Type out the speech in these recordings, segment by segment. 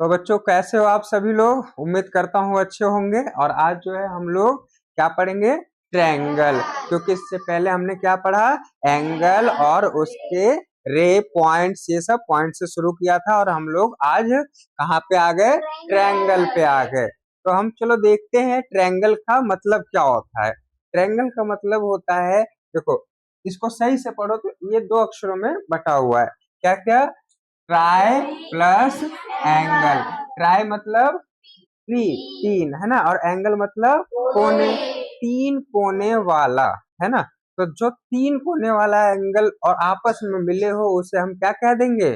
तो बच्चों कैसे हो आप सभी लोग? उम्मीद करता हूँ अच्छे होंगे। और आज जो है हम लोग क्या पढ़ेंगे? ट्रायंगल। क्योंकि इससे पहले हमने क्या पढ़ा? एंगल और उसके रे पॉइंट्स, ये सब पॉइंट से शुरू किया था। और हम लोग आज कहाँ पे आ गए? ट्रायंगल पे आ गए। तो हम चलो देखते हैं ट्रायंगल का मतलब क्या होता है। ट्रायंगल का मतलब होता है, देखो इसको सही से पढ़ो तो ये दो अक्षरों में बटा हुआ है। क्या क्या? Try plus angle. ट्राई मतलब थ्री, तीन, है ना। और एंगल मतलब कोने, तीन कोने वाला, है ना। तो जो तीन कोने वाला एंगल और आपस में मिले हो उसे हम क्या कह देंगे?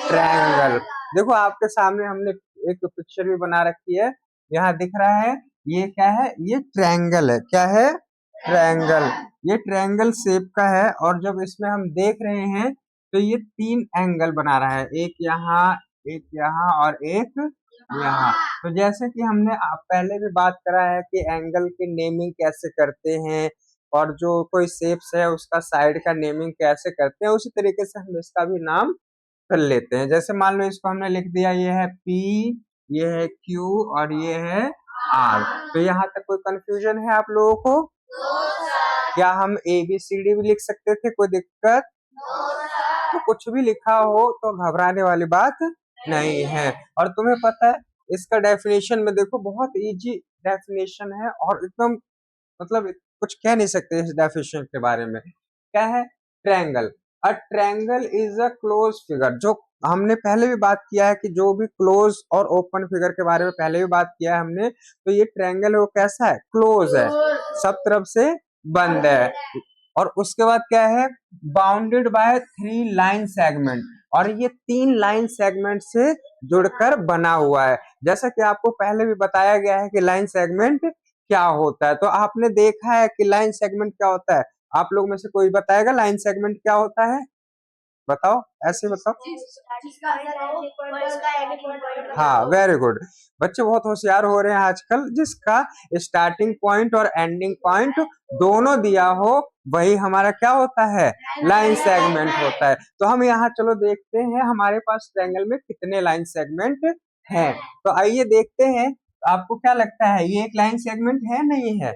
ट्रायंगल। देखो आपके सामने हमने एक पिक्चर भी बना रखी है, यहाँ दिख रहा है। ये क्या है? ये ट्रायंगल है। क्या है? ट्रायंगल। ये ट्रायंगल शेप का है। और जब इसमें हम देख रहे हैं तो ये तीन एंगल बना रहा है, एक यहाँ और एक यहाँ। तो जैसे कि हमने पहले भी बात करा है कि एंगल की नेमिंग कैसे करते हैं और जो कोई शेप्स है उसका साइड का नेमिंग कैसे करते हैं, उसी तरीके से हम इसका भी नाम कर लेते हैं। जैसे मान लो इसको हमने लिख दिया, ये है P, ये है Q और ये है R। तो यहाँ तक कोई कंफ्यूजन है आप लोगों को? क्या हम ABCD भी लिख सकते थे? कोई दिक्कत? तो कुछ भी लिखा हो तो घबराने वाली बात नहीं है। और तुम्हें पता है इसका डेफिनेशन में देखो, बहुत इजी डेफिनेशन है और एकदम मतलब कुछ कह नहीं सकते इस डेफिनेशन के बारे में। क्या है? Triangle. A triangle is a close figure. जो हमने पहले भी बात किया है कि जो भी क्लोज और ओपन फिगर के बारे में पहले भी बात किया है हमने, तो ये ट्रायंगल है वो कैसा है? क्लोज है, सब तरफ से बंद है। और उसके बाद क्या है? Bounded by three line segment. और ये तीन लाइन सेगमेंट से जुड़कर बना हुआ है। जैसा कि आपको पहले भी बताया गया है कि लाइन सेगमेंट क्या होता है। तो आपने देखा है कि लाइन सेगमेंट क्या होता है? आप लोग में से कोई बताएगा लाइन सेगमेंट क्या होता है? बताओ, ऐसे बताओ। हाँ, वेरी गुड। बच्चे बहुत होशियार हो रहे हैं आजकल। जिसका स्टार्टिंग पॉइंट और एंडिंग पॉइंट दोनों दिया हो वही हमारा क्या होता है? लाइन सेगमेंट होता है। तो हम यहाँ चलो देखते हैं हमारे पास ट्रायंगल में कितने लाइन सेगमेंट हैं। तो आइए देखते हैं। आपको क्या लगता है ये एक लाइन सेगमेंट है नहीं है?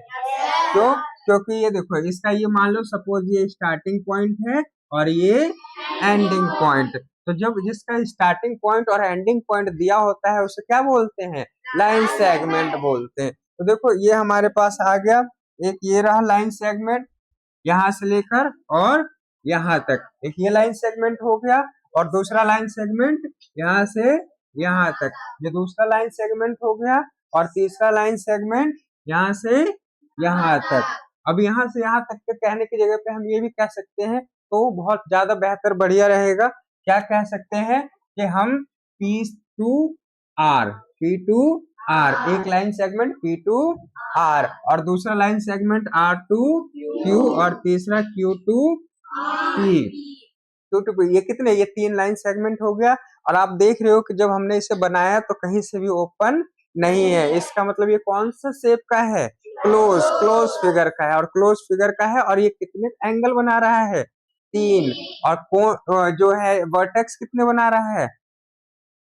क्यों? क्योंकि ये देखो, इसका ये मान लो सपोज ये स्टार्टिंग पॉइंट है और ये एंडिंग पॉइंट। तो जब जिसका स्टार्टिंग पॉइंट और एंडिंग पॉइंट दिया होता है उसे क्या बोलते हैं? लाइन सेगमेंट बोलते हैं। तो देखो ये हमारे पास आ गया, एक ये रहा लाइन सेगमेंट, यहाँ से लेकर और यहाँ तक एक ये लाइन सेगमेंट हो गया। और दूसरा लाइन सेगमेंट यहाँ से यहाँ तक, ये दूसरा लाइन सेगमेंट हो गया। और तीसरा लाइन सेगमेंट यहाँ से यहाँ तक। अब यहाँ से यहाँ तक के कहने की जगह पे हम ये भी कह सकते हैं, तो बहुत ज्यादा बेहतर बढ़िया रहेगा। क्या कह सकते हैं कि हम P2R, P2R एक लाइन सेगमेंट P2R और दूसरा लाइन सेगमेंट R2Q और तीसरा Q2P। ये कितने? ये तीन लाइन सेगमेंट हो गया। और आप देख रहे हो कि जब हमने इसे बनाया तो कहीं से भी ओपन नहीं है। इसका मतलब ये कौन सा शेप का है? क्लोज, क्लोज फिगर का है। और क्लोज फिगर का है और ये कितने एंगल बना रहा है? तीन। और जो है वर्टेक्स कितने बना रहा है?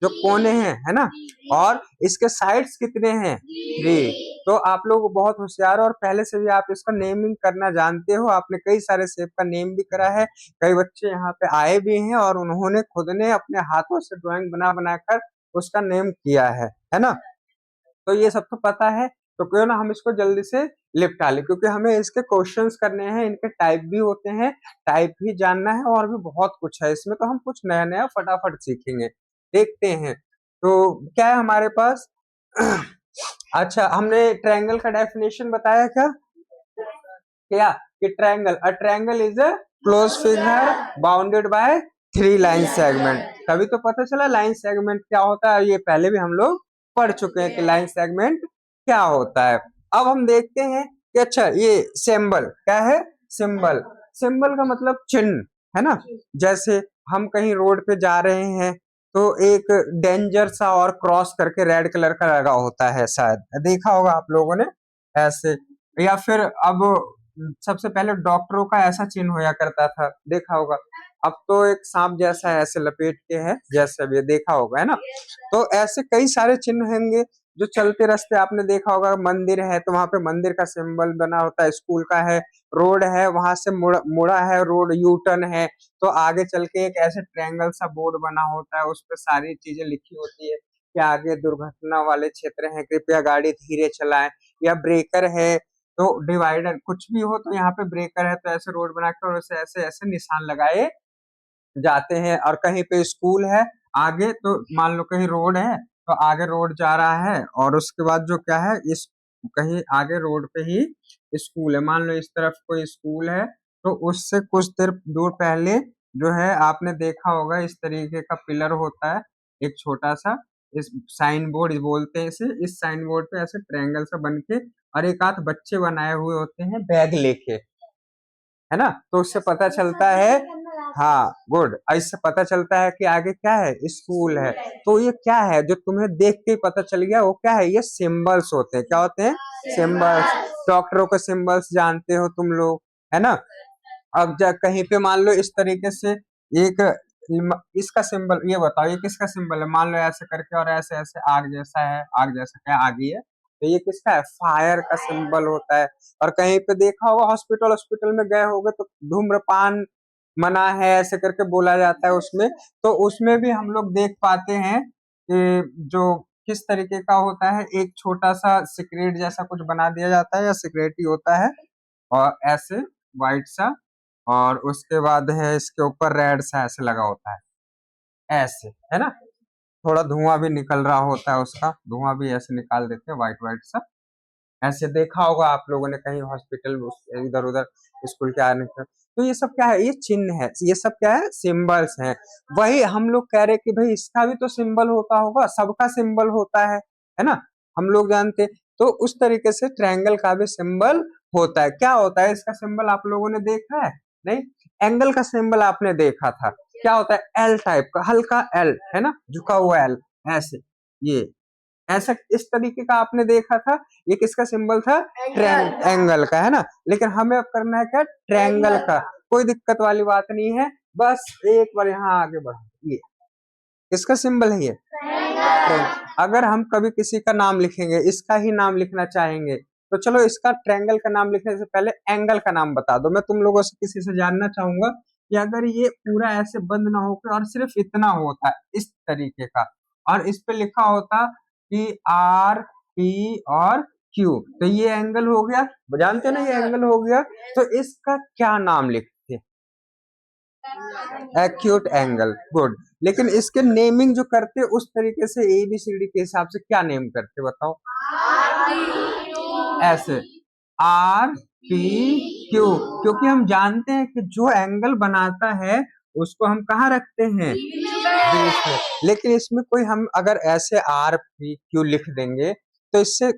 जो कोने हैं, है ना। और इसके साइड्स कितने हैं? थ्री। तो आप लोग बहुत होशियार हो और पहले से भी आप इसका नेमिंग करना जानते हो। आपने कई सारे शेप का नेम भी करा है। कई बच्चे यहाँ पे आए भी हैं और उन्होंने खुद ने अपने हाथों से ड्राइंग बना बनाकर उसका नेम किया है ना। तो ये सब तो पता है। तो क्यों ना हम इसको जल्दी से निपटा लें, क्योंकि हमें इसके क्वेश्चंस करने हैं, इनके टाइप भी होते हैं, टाइप भी जानना है और भी बहुत कुछ है इसमें। तो हम कुछ नया नया फटाफट सीखेंगे, देखते हैं। तो क्या है हमारे पास? अच्छा, हमने ट्रायंगल का डेफिनेशन बताया क्या? क्या कि triangle, a triangle is a close figure bounded by three line segment. तभी तो पता चला लाइन सेगमेंट क्या होता है। ये पहले भी हम लोग पढ़ चुके हैं कि लाइन सेगमेंट क्या होता है। अब हम देखते हैं कि अच्छा ये सिंबल क्या है? सिंबल। सिंबल का मतलब चिन्ह, है ना। जैसे हम कहीं रोड पे जा रहे हैं तो एक डेंजर सा और क्रॉस करके रेड कलर का लगा होता है, शायद देखा होगा आप लोगों ने ऐसे। या फिर अब सबसे पहले डॉक्टरों का ऐसा चिन्ह होया करता था, देखा होगा। अब तो एक सांप जैसा है, ऐसे लपेट के है, जैसे अब ये देखा होगा, है ना। तो ऐसे कई सारे चिन्ह होंगे जो चलते रास्ते आपने देखा होगा। मंदिर है तो वहां पे मंदिर का सिंबल बना होता है, स्कूल का है, रोड है वहां से मुड़ा है रोड, यू टर्न है तो आगे चल के एक ऐसे ट्रायंगल सा बोर्ड बना होता है, उस पर सारी चीजें लिखी होती है कि आगे दुर्घटना वाले क्षेत्र हैं, कृपया गाड़ी धीरे चलाएं। या ब्रेकर है तो डिवाइडर, कुछ भी हो तो यहाँ पे ब्रेकर है तो ऐसे रोड बना के और ऐसे ऐसे ऐसे निशान लगाए जाते हैं। और कहीं पे स्कूल है आगे, तो मान लो कहीं रोड है तो आगे रोड जा रहा है और उसके बाद जो क्या है, इस कहीं आगे रोड पे ही स्कूल है, मान लो इस तरफ कोई स्कूल है तो उससे कुछ देर दूर पहले जो है आपने देखा होगा इस तरीके का पिलर होता है, एक छोटा सा, इस साइन बोर्ड बोलते हैं इसे। इस साइन बोर्ड पे ऐसे ट्रायंगल सा बन के और एक आध बच्चे बनाए हुए होते हैं बैग लेके, है ना। तो उससे पता चलता है, हाँ गुड, इससे पता चलता है कि आगे क्या है, स्कूल है। तो ये क्या है जो तुम्हें देख के ही पता चल गया, वो क्या है, ये सिंबल्स होते हैं। क्या होते हैं, सिंबल्स। डॉक्टरों के सिंबल्स जानते हो तुम लोग, है ना। अब कहीं पे मान लो इस तरीके से एक इसका सिंबल, ये बताओ ये किसका सिंबल है, मान लो ऐसे करके और ऐसे ऐसे आग जैसा है, आग जैसा क्या आगी है, तो ये किसका है, फायर का सिंबल होता है। और कहीं पे देखा होगा हॉस्पिटल हॉस्पिटल में गए होगे तो धूम्रपान मना है ऐसे करके बोला जाता है उसमें, तो उसमें भी हम लोग देख पाते हैं कि जो किस तरीके का होता है, एक छोटा सा सिगरेट जैसा कुछ बना दिया जाता है या सिगरेट ही होता है और ऐसे व्हाइट सा, और उसके बाद है इसके ऊपर रेड सा ऐसे लगा होता है, ऐसे, है ना। थोड़ा धुआं भी निकल रहा होता है, उसका धुआं भी ऐसे निकाल देते हैं व्हाइट व्हाइट सा, ऐसे देखा होगा आप लोगों ने कहीं हॉस्पिटल इधर उधर स्कूल के आने का। तो ये सब क्या है, ये चिन्ह है, ये सब क्या है, सिंबल्स हैं। वही हम लोग कह रहे कि भाई इसका भी तो सिंबल होता होगा, सबका सिंबल होता है ना, हम लोग जानते। तो उस तरीके से ट्रायंगल का भी सिंबल होता है। क्या होता है इसका सिंबल, आप लोगों ने देखा है, नहीं। एंगल का सिंबल आपने देखा था, क्या होता है, एल टाइप का, हल्का एल, है ना, झुका हुआ एल, ऐसे, ये ऐसा इस तरीके का आपने देखा था। ये किसका सिंबल था, एंगल का, है ना। लेकिन हमें अब करना है क्या, ट्रायंगल का। कोई दिक्कत वाली बात नहीं है, बस एक बार यहाँ आगे बढ़ा, ये किसका सिंबल है, ये अगर हम कभी किसी का नाम लिखेंगे, इसका ही नाम लिखना चाहेंगे, तो चलो इसका ट्रायंगल का नाम लिखने से पहले एंगल का नाम बता दो। मैं तुम लोगों से किसी से जानना चाहूंगा कि अगर ये पूरा ऐसे बंद ना होकर और सिर्फ इतना होता इस तरीके का, और इस पे लिखा होता कि आर पी और क्यू, तो ये एंगल हो गया, जानते हो ना, ये एंगल हो गया। तो इसका क्या नाम लिखते, एक्यूट एंगल, गुड। लेकिन इसके नेमिंग जो करते उस तरीके से ABCD के हिसाब से क्या नेम करते बताओ, ऐसे RPQ, क्योंकि हम जानते हैं कि जो एंगल बनाता है उसको हम कहाँ रखते हैं, बीच में। लेकिन इसमें कोई हम अगर ऐसे RPQ लिख देंगे तो इससे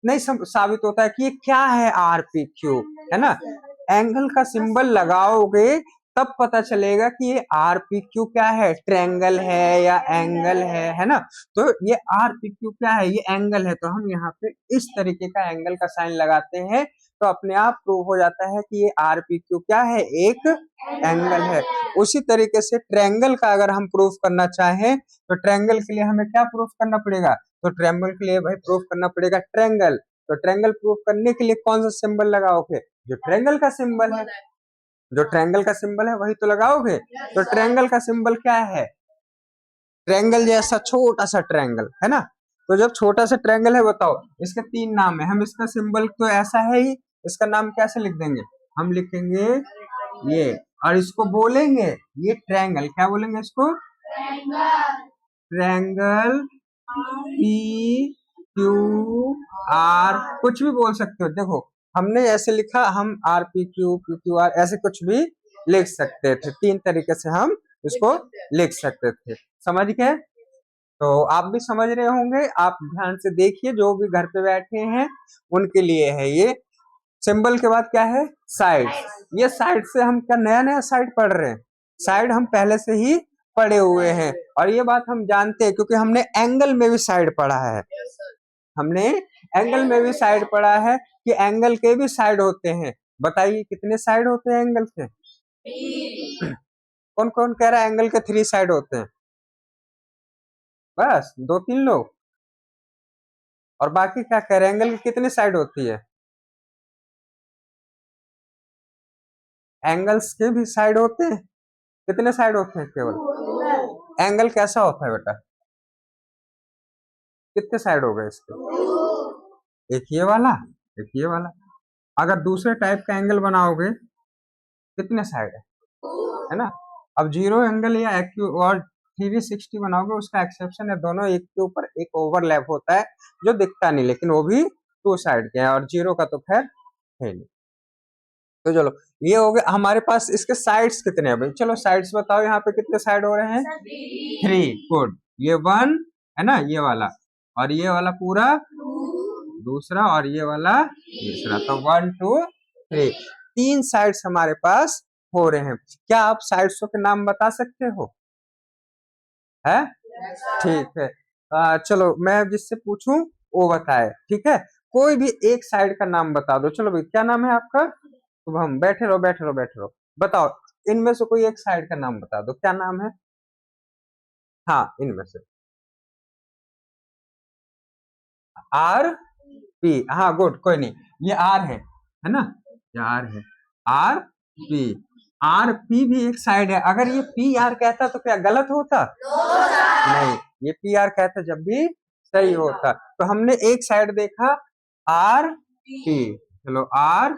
नहीं साबित होता है कि ये क्या है, RPQ, है ना। एंगल का सिंबल लगाओगे तब पता चलेगा कि ये RPQ क्या है, ट्रायंगल है या एंगल है ना। तो ये RPQ क्या है, ये एंगल है, तो हम यहाँ पे इस तरीके का एंगल का साइन लगाते हैं तो अपने आप प्रूव हो जाता है कि ये RPQ क्या है, एक एंगल है। उसी तरीके से ट्रायंगल का अगर हम प्रूफ करना चाहें तो ट्रायंगल के लिए हमें क्या प्रूफ करना पड़ेगा, तो ट्रायंगल के लिए भाई प्रूफ करना पड़ेगा ट्रायंगल। तो ट्रायंगल प्रूफ करने के लिए कौन सा सिंबल लगाओगे, जो ट्रायंगल का सिंबल है, जो ट्रायंगल का सिंबल है वही तो लगाओगे। तो ट्रायंगल का सिंबल क्या है, ट्रायंगल जैसा छोटा सा ट्रायंगल, है ना। तो जब छोटा सा ट्रायंगल है, बताओ इसके 3 नाम है, हम इसका सिंबल तो ऐसा है ही, इसका नाम कैसे लिख देंगे, हम लिखेंगे ये, और इसको बोलेंगे ये ट्रायंगल, क्या बोलेंगे इसको, ट्रायंगल PQR, कुछ भी बोल सकते हो। देखो हमने ऐसे लिखा, हम RPQ PQR ऐसे कुछ भी लिख सकते थे, 3 तरीके से हम इसको लिख सकते थे, समझ गए। तो आप भी समझ रहे होंगे, आप ध्यान से देखिए, जो भी घर पे बैठे हैं उनके लिए है ये। सिंबल के बाद क्या है, साइड। ये साइड से हम क्या नया नया साइड पढ़ रहे हैं, साइड हम पहले से ही पढ़े हुए हैं, और ये बात हम जानते हैं क्योंकि हमने एंगल में भी साइड पढ़ा है। हमने एंगल में भी साइड पढ़ा है कि एंगल के भी साइड होते हैं। बताइए कितने साइड होते हैं एंगल के, कौन कौन कह रहा है एंगल के 3 साइड होते हैं? बस 2-3 लोग। और बाकी क्या कह रहे हैं एंगल की कितनी साइड होती है? एंगल्स के भी साइड होते हैं। कितने साइड होते हैं केवल? एंगल कैसा होता है बेटा? कितने साइड हो गए इसके? एक ये वाला, एक ये वाला। अगर दूसरे टाइप का एंगल बनाओगे कितने साइड है ना? अब जीरो एंगल या एक्यू और 360 बनाओगे उसका एक्सेप्शन है, दोनों एक के ऊपर एक ओवरलैप होता है जो दिखता नहीं, लेकिन वो भी 2 साइड के हैं, और जीरो का तो खैर है नहीं। तो चलो ये हो गया हमारे पास। इसके साइड्स कितने हैं भाई? चलो साइड्स बताओ, यहाँ पे कितने साइड हो रहे हैं? 3। गुड। ये 1 है ना, ये वाला, और ये वाला पूरा दूसरा, और ये वाला तीसरा। तो 1 2 3 3 साइड्स हमारे पास हो रहे हैं। क्या आप साइड्सों के नाम बता सकते हो? है ठीक है। चलो मैं जिससे पूछूं वो बताए, ठीक है? कोई भी एक साइड का नाम बता दो। चलो भाई क्या नाम है आपका? शुभम। बैठे रहो बैठे रहो बैठे रहो। बताओ इनमें से कोई एक साइड का नाम बता दो, क्या नाम है? हाँ इनमें से। R P. हाँ गुड, कोई नहीं, ये आर है ना? ये आर है। R P. आर पी भी एक साइड है। अगर ये पी आर कहता तो क्या गलत होता? नहीं, ये पी आर कहता जब भी सही होता। तो हमने एक साइड देखा आर पी। चलो आर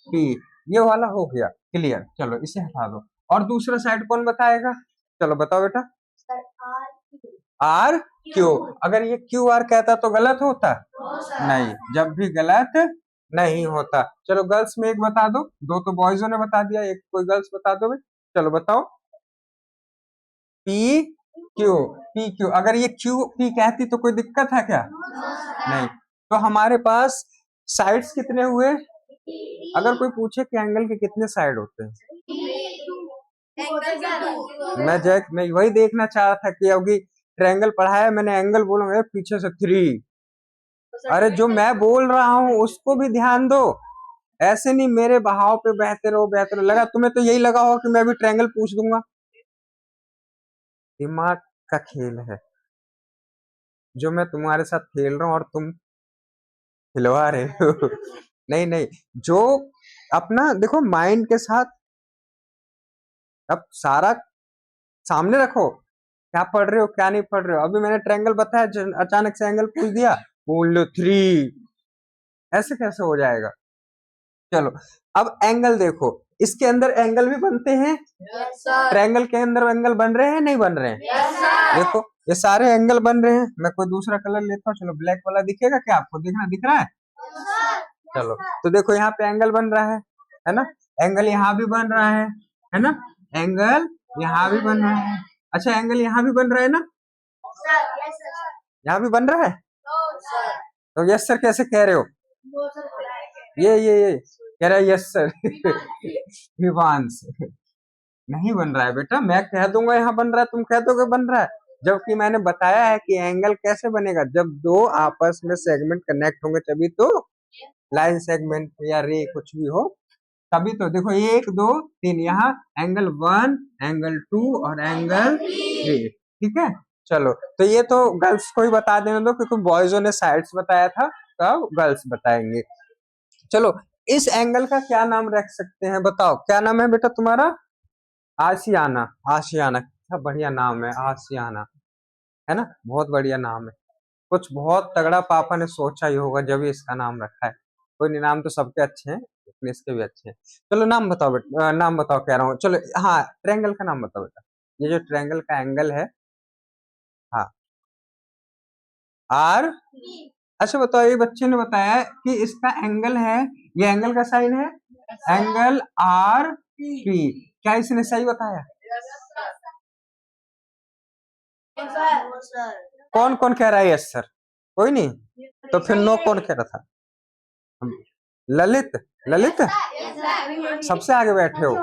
पी ये वाला हो गया क्लियर। चलो इसे हटा दो। और दूसरा साइड कौन बताएगा? चलो बताओ बेटा। R Q. अगर ये क्यू आर कहता तो गलत होता? नहीं, जब भी गलत नहीं होता। चलो गर्ल्स में एक बता दो। दो तो बॉयजों ने बता दिया, एक कोई गर्ल्स बता दो भाई। चलो बताओ। P Q. P Q. अगर ये क्यू पी कहती तो कोई दिक्कत है क्या? नहीं। तो हमारे पास साइड्स कितने हुए? अगर कोई पूछे कि एंगल के कितने साइड होते हैं? मैं वही देखना चाह रहा था कि अभी ट्रायंगल पढ़ाया मैंने, एंगल बोलूंगा पीछे से 3। अरे जो मैं बोल रहा हूँ उसको भी ध्यान दो, ऐसे नहीं मेरे बहाव पे बहते रहो बहते रहो। लगा तुम्हें तो यही लगा हो कि मैं भी ट्रायंगल पूछ दूंगा। दिमाग का खेल है जो मैं तुम्हारे साथ खेल रहा हूँ और तुम खिलवा रहे हो। नहीं नहीं, जो अपना देखो माइंड के साथ अब सारा सामने रखो, क्या पढ़ रहे हो क्या नहीं पढ़ रहे हो। अभी मैंने ट्रायंगल बताया, अचानक से एंगल पूछ दिया, बोल लो 3, ऐसे कैसे हो जाएगा? चलो अब एंगल देखो, इसके अंदर एंगल भी बनते हैं। ट्रायंगल के अंदर एंगल बन रहे हैं नहीं बन रहे हैं? देखो ये सारे एंगल बन रहे हैं। मैं कोई दूसरा कलर लेता हूँ। चलो ब्लैक वाला दिखेगा क्या आपको? दिख रहा है? चलो तो देखो यहाँ पे एंगल बन रहा है ना? एंगल यहाँ भी बन रहा है ना? एंगल यहाँ भी बन रहा है। अच्छा एंगल यहाँ भी बन रहा है ना? यहाँ भी बन रहा है। तो यस सर कैसे कह रहे हो? ये कह रहा है यस सर। विवांश नहीं बन रहा है बेटा। मैं कह दूंगा यहाँ बन रहा है, तुम कह दोगे बन रहा है, जबकि मैंने बताया है कि एंगल कैसे बनेगा, जब दो आपस में सेगमेंट कनेक्ट होंगे तभी तो लाइन सेगमेंट या रे कुछ भी हो तभी तो। देखो 1 2 3 यहाँ एंगल 1 एंगल 2 और एंगल 3, ठीक है? चलो तो ये तो गर्ल्स को ही बता देने दो क्योंकि बॉयजों ने साइड्स बताया था, तो गर्ल्स बताएंगे। चलो इस एंगल का क्या नाम रख सकते हैं बताओ? क्या नाम है बेटा तुम्हारा? आशियाना। आशियाना क्या बढ़िया नाम है, आशियाना, है ना? बहुत बढ़िया नाम है। कुछ बहुत तगड़ा पापा ने सोचा ही होगा जब इसका नाम रखा है। कोई नहीं, नाम तो सबके अच्छे हैं लेकिन इसके भी अच्छे हैं। चलो नाम बताओ बेटा, नाम बताओ कह रहा हूँ। चलो हाँ ट्रायंगल का नाम बताओ बेटा। ये जो ट्रायंगल का एंगल है, हाँ आर। अच्छा बताओ, ये बच्चे ने बताया कि इसका एंगल है, ये एंगल का साइन है एंगल आर पी। क्या इसने सही बताया? कौन कौन कह रहा है यस सर? कोई नहीं, तो फिर नो कौन कह रहा था? ललित। ललित सबसे आगे बैठे हो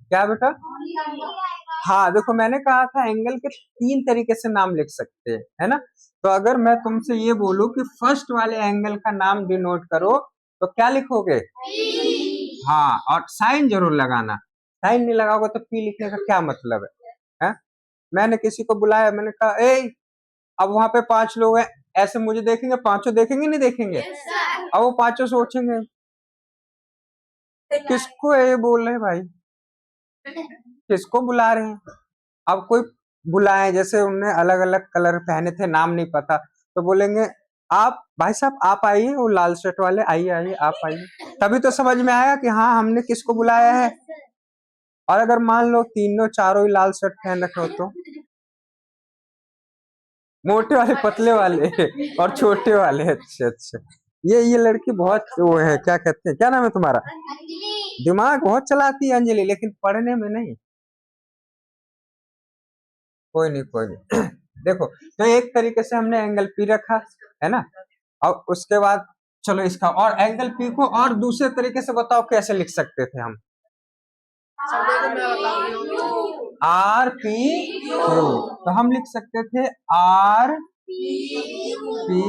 क्या बेटा? हाँ देखो मैंने कहा था एंगल के 3 तरीके से नाम लिख सकते हैं, है ना? तो अगर मैं तुमसे ये बोलूं कि फर्स्ट वाले एंगल का नाम डिनोट करो तो क्या लिखोगे? हाँ और साइन जरूर लगाना। साइन नहीं लगाओगे तो पी लिखने का क्या मतलब है? मैंने किसी को बुलाया, मैंने कहा ए, अब वहां पे 5 लोग हैं, ऐसे मुझे देखेंगे, पांचों देखेंगे नहीं देखेंगे? अब वो पांचों सोचेंगे किसको ये बोल रहे हैं भाई, किसको बुला रहे हैं? अब कोई बुलाए, जैसे उनने अलग अलग कलर पहने थे, नाम नहीं पता, तो बोलेंगे आप भाई साहब आप आइए, वो लाल शर्ट वाले आइए आइए आप आइए, तभी तो समझ में आएगा कि हाँ हमने किसको बुलाया है। और अगर मान लो तीनों चारों ही लाल शर्ट पहन रखे हो तो मोटे वाले पतले वाले और छोटे वाले, अच्छा अच्छा, ये लड़की बहुत वो है, क्या कहते हैं, क्या नाम है तुम्हारा? दिमाग बहुत चलाती है अंजलि, लेकिन पढ़ने में नहीं। कोई नहीं कोई नहीं देखो, तो एक तरीके से हमने एंगल पी रखा है ना, और उसके बाद चलो इसका और एंगल पी को और दूसरे तरीके से बताओ कैसे लिख सकते थे हम? आर पी क्यू, तो हम लिख सकते थे आर पी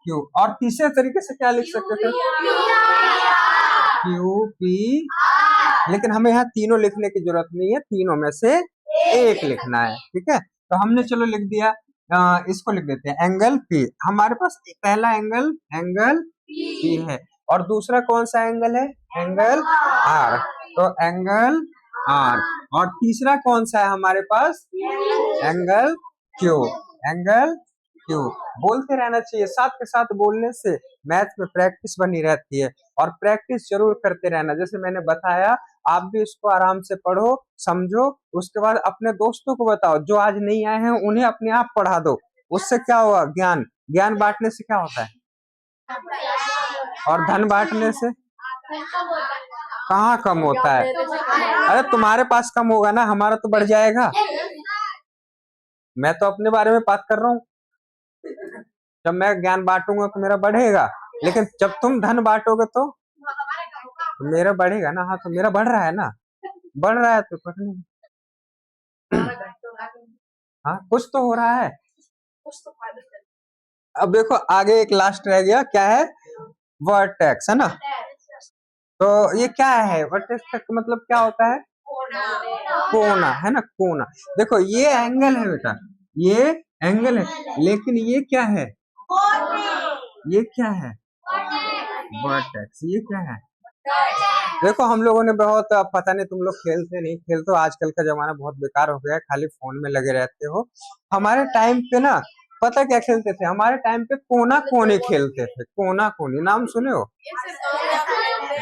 क्यू, और तीसरे तरीके से क्या लिख सकते थे? क्यू पी, लेकिन हमें यहाँ तीनों लिखने की जरूरत नहीं है, तीनों में से एक लिखना है, ठीक है? तो हमने चलो लिख दिया, इसको लिख देते हैं एंगल पी। हमारे पास पहला एंगल एंगल पी है, और दूसरा कौन सा एंगल है? एंगल आर, तो एंगल आर, और तीसरा कौन सा है हमारे पास? Angle Q, angle Q. बोलते रहना चाहिए, साथ के साथ बोलने से मैथ में प्रैक्टिस बनी रहती है, और प्रैक्टिस जरूर करते रहना। जैसे मैंने बताया, आप भी इसको आराम से पढ़ो, समझो, उसके बाद अपने दोस्तों को बताओ, जो आज नहीं आए हैं उन्हें अपने आप पढ़ा दो। उससे क्या होगा? ज्ञान, ज्ञान बांटने से क्या होता है? और धन बांटने से कहाँ कम होता है? अरे तुम्हारे पास कम होगा ना, हमारा तो बढ़ जाएगा। मैं तो अपने बारे में बात कर रहा हूँ, जब मैं ज्ञान बांटूंगा तो मेरा बढ़ेगा, लेकिन जब तुम धन बांटोगे तो मेरा बढ़ेगा ना। हाँ, तो मेरा बढ़ रहा है ना, बढ़ रहा है तो कुछ नहीं। हाँ, कुछ तो हो रहा है। अब देखो आगे एक लास्ट रह गया, क्या है? वर्टेक्स, है ना? तो ये क्या है? वर्टेक्स का मतलब क्या होता है? कोना, है ना, कोना। देखो ये एंगल है बेटा, ये एंगल है, लेकिन ये क्या है? ये क्या है? वर्टेक्स। ये क्या है? देखो हम लोगों ने बहुत, अब पता नहीं तुम लोग खेलते नहीं खेलते हो, आजकल का जमाना बहुत बेकार हो गया है, खाली फोन में लगे रहते हो। हमारे टाइम पे ना, पता क्या खेलते थे? हमारे टाइम पे कोना कोनी खेलते थे, कोना कोनी, नाम सुने हो?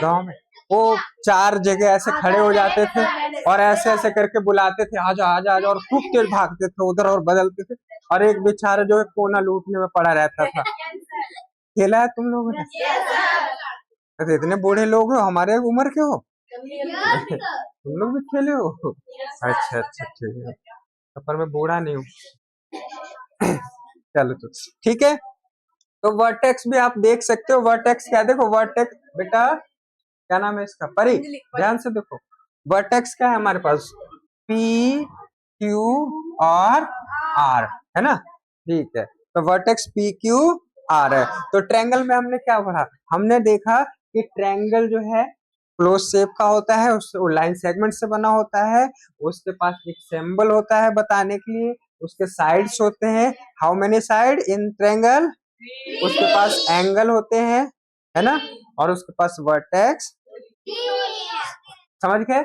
गांव में वो 4 जगह ऐसे खड़े हो जाते थे, और ऐसे ऐसे करके बुलाते थे, आजा आजा आजा, और खूब तेज भागते थे उधर और बदलते थे, और एक बेचारा जो है कोना लूटने में पड़ा रहता था। खेला है तुम लोगों ने? अरे इतने बूढ़े लोग हो, हमारे उम्र के हो तुम लोग भी खेले हो? अच्छा अच्छा, ठीक है, तो पर मैं बूढ़ा नहीं हूँ चलो तो ठीक है। तो वर्टेक्स भी आप देख सकते हो, वर्टेक्स क्या है? देखो वर्टेक्स बेटा, क्या नाम है इसका? परी, ध्यान से देखो, वर्टेक्स क्या है हमारे पास? पी क्यू और आर, है ना? ठीक है, तो वर्टेक्स पी क्यू आर है। तो ट्रायंगल में हमने क्या पढ़ा? हमने देखा कि ट्रायंगल जो है क्लोज शेप का होता है, उस लाइन सेगमेंट से बना होता है, उसके पास एक सिंबल होता है बताने के लिए, उसके साइड्स होते हैं, how many side in triangle, उसके पास एंगल होते हैं, है ना, और उसके पास वर्टेक्स। समझ गए?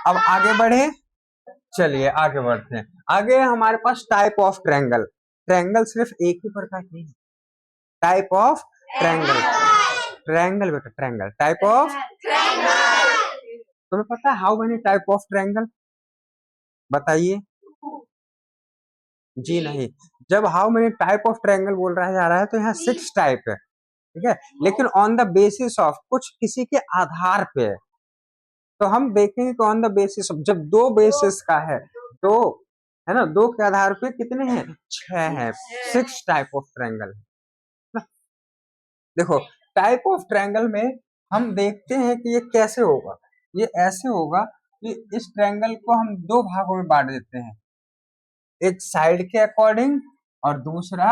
अब आगे बढ़े, चलिए आगे बढ़ते हैं। आगे हमारे पास टाइप ऑफ ट्रायंगल। ट्रायंगल सिर्फ एक ही प्रकार की है, टाइप ऑफ ट्रायंगल। ट्रायंगल बेटा, ट्रायंगल, टाइप ऑफ। तुम्हें पता है how many type of triangle? बताइए जी नहीं। जब how many type of triangle बोल रहा जा रहा है तो यहाँ 6 टाइप है, ठीक है, लेकिन ऑन द बेसिस ऑफ, कुछ किसी के आधार पे है। तो हम देखेंगे कि ऑन द बेसिस ऑफ, जब 2 बेसिस का है, दो, है ना, 2 के आधार पे कितने हैं? 6 है, 6 टाइप ऑफ ट्रायंगल। देखो टाइप ऑफ ट्रायंगल में हम देखते हैं कि ये कैसे होगा। ये ऐसे होगा कि इस ट्रायंगल को हम 2 भागों में बांट देते हैं, एक साइड के अकॉर्डिंग और दूसरा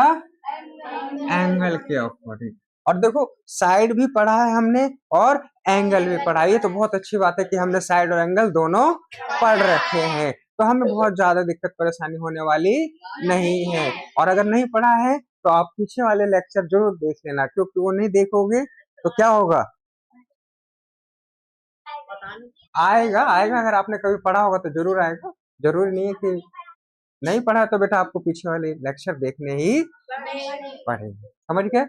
एंगल के अकॉर्डिंग। और देखो साइड भी पढ़ा है हमने और एंगल भी पढ़ा है। ये तो बहुत अच्छी बात है कि हमने साइड और एंगल दोनों पढ़ रखे हैं, तो हमें बहुत ज्यादा दिक्कत परेशानी होने वाली नहीं है। और अगर नहीं पढ़ा है तो आप पीछे वाले लेक्चर जरूर देख लेना, क्योंकि वो नहीं देखोगे तो क्या होगा, आएगा आएगा। अगर आपने कभी पढ़ा होगा तो जरूर आएगा। जरूरी नहीं है कि नहीं पढ़ा तो बेटा आपको पीछे वाले लेक्चर देखने ही पड़ेंगे, समझ गए।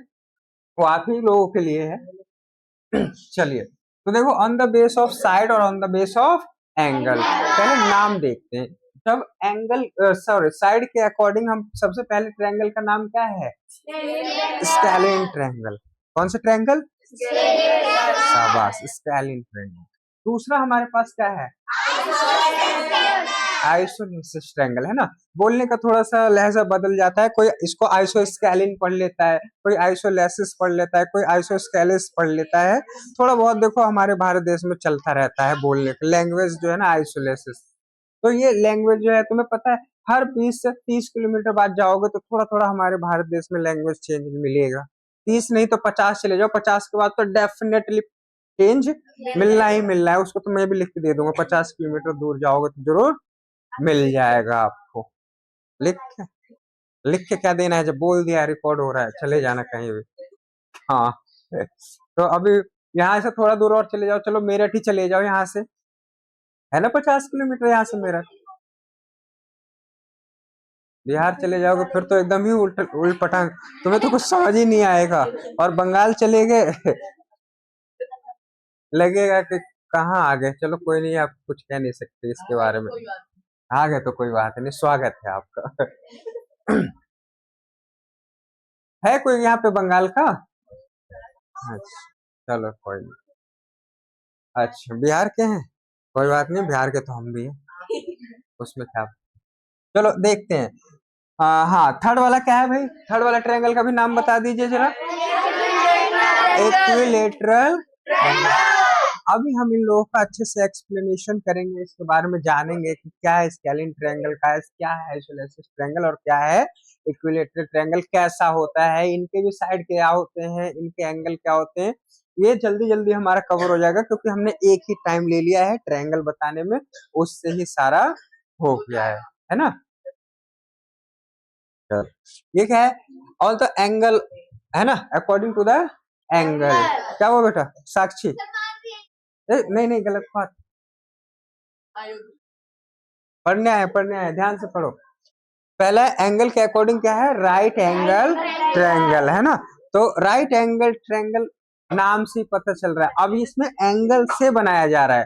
वो आप ही लोगों के लिए है। चलिए, तो देखो on the base of side और on the base of angle, पहले नाम देखते हैं। जब एंगल सॉरी साइड के अकॉर्डिंग हम सबसे पहले ट्रायंगल का नाम क्या है, स्केलिन ट्रायंगल। कौन सा ट्रायंगल, शाबाश, स्केलिन ट्रायंगल। दूसरा हमारे पास क्या है, आइसोलेसिस ट्रायंगल, है ना। बोलने का थोड़ा सा लहजा बदल जाता है, कोई इसको आइसोस्केलिन पढ़ लेता है, कोई आइसोलेसिस पढ़ लेता है, कोई आइसोस्केलिस पढ़ लेता है। थोड़ा बहुत देखो हमारे भारत देश में चलता रहता है बोलने का लैंग्वेज जो है ना, आइसोलेसिस। तो ये लैंग्वेज जो है तुम्हें पता है, हर 20 से 30 किलोमीटर बाद जाओगे तो थोड़ा थोड़ा हमारे भारत देश में लैंग्वेज चेंज मिलेगा। 30 नहीं तो 50 चले जाओ, 50 के बाद तो डेफिनेटली चेंज मिलना ही मिलना है। उसको तो मैं भी लिख के दे दूंगा, 50 किलोमीटर दूर जाओगे तो जरूर मिल जाएगा आपको। लिख लिख के क्या देना है, जब बोल दिया रिकॉर्ड हो रहा है, चले जाना कहीं भी। हाँ, तो अभी यहाँ से थोड़ा दूर और चले जाओ, चलो मेरठ ही चले जाओ, यहाँ से है ना 50 किलोमीटर यहाँ से मेरठ। बिहार चले जाओगे फिर तो एकदम ही उल्ट पटांग, तुम्हें तो कुछ समझ ही नहीं आएगा। और बंगाल चले गए लगेगा कि कहाँ आ गए। चलो कोई नहीं, आप कुछ कह नहीं सकते इसके बारे में। आ गए तो कोई बात नहीं, स्वागत है आपका। है कोई यहाँ पे बंगाल का? अच्छा, चलो कोई नहीं। अच्छा, बिहार के हैं, कोई बात नहीं, बिहार के तो हम भी हैं, उसमें क्या। चलो देखते हैं। हाँ, थर्ड वाला क्या है भाई, थर्ड वाला ट्रायंगल का भी नाम बता दीजिए जरा। इक्विलेटरल। अभी हम इन लोगों का अच्छे से एक्सप्लेनेशन करेंगे, इसके बारे में जानेंगे कि क्या है स्केलिन ट्रायंगल, का क्या है आइसोलेसिस ट्रायंगल, और क्या है इक्विलेटरल ट्रायंगल, कैसा होता है, इनके भी साइड क्या होते हैं, इनके एंगल क्या होते हैं। ये जल्दी जल्दी हमारा कवर हो जाएगा, क्योंकि हमने एक ही टाइम ले लिया है ट्रायंगल बताने में, उससे ही सारा हो गया है ना। ये क्या है, ऑल द एंगल, है ना, अकॉर्डिंग टू द एंगल। क्या हुआ बेटा साक्षी, नहीं नहीं गलत बात, पढ़ने आए, ध्यान से पढ़ो। पहला एंगल के अकॉर्डिंग क्या है, राइट एंगल ट्रायंगल, है ना। तो राइट एंगल ट्रायंगल नाम से पता चल रहा है, अब इसमें एंगल से बनाया जा रहा है,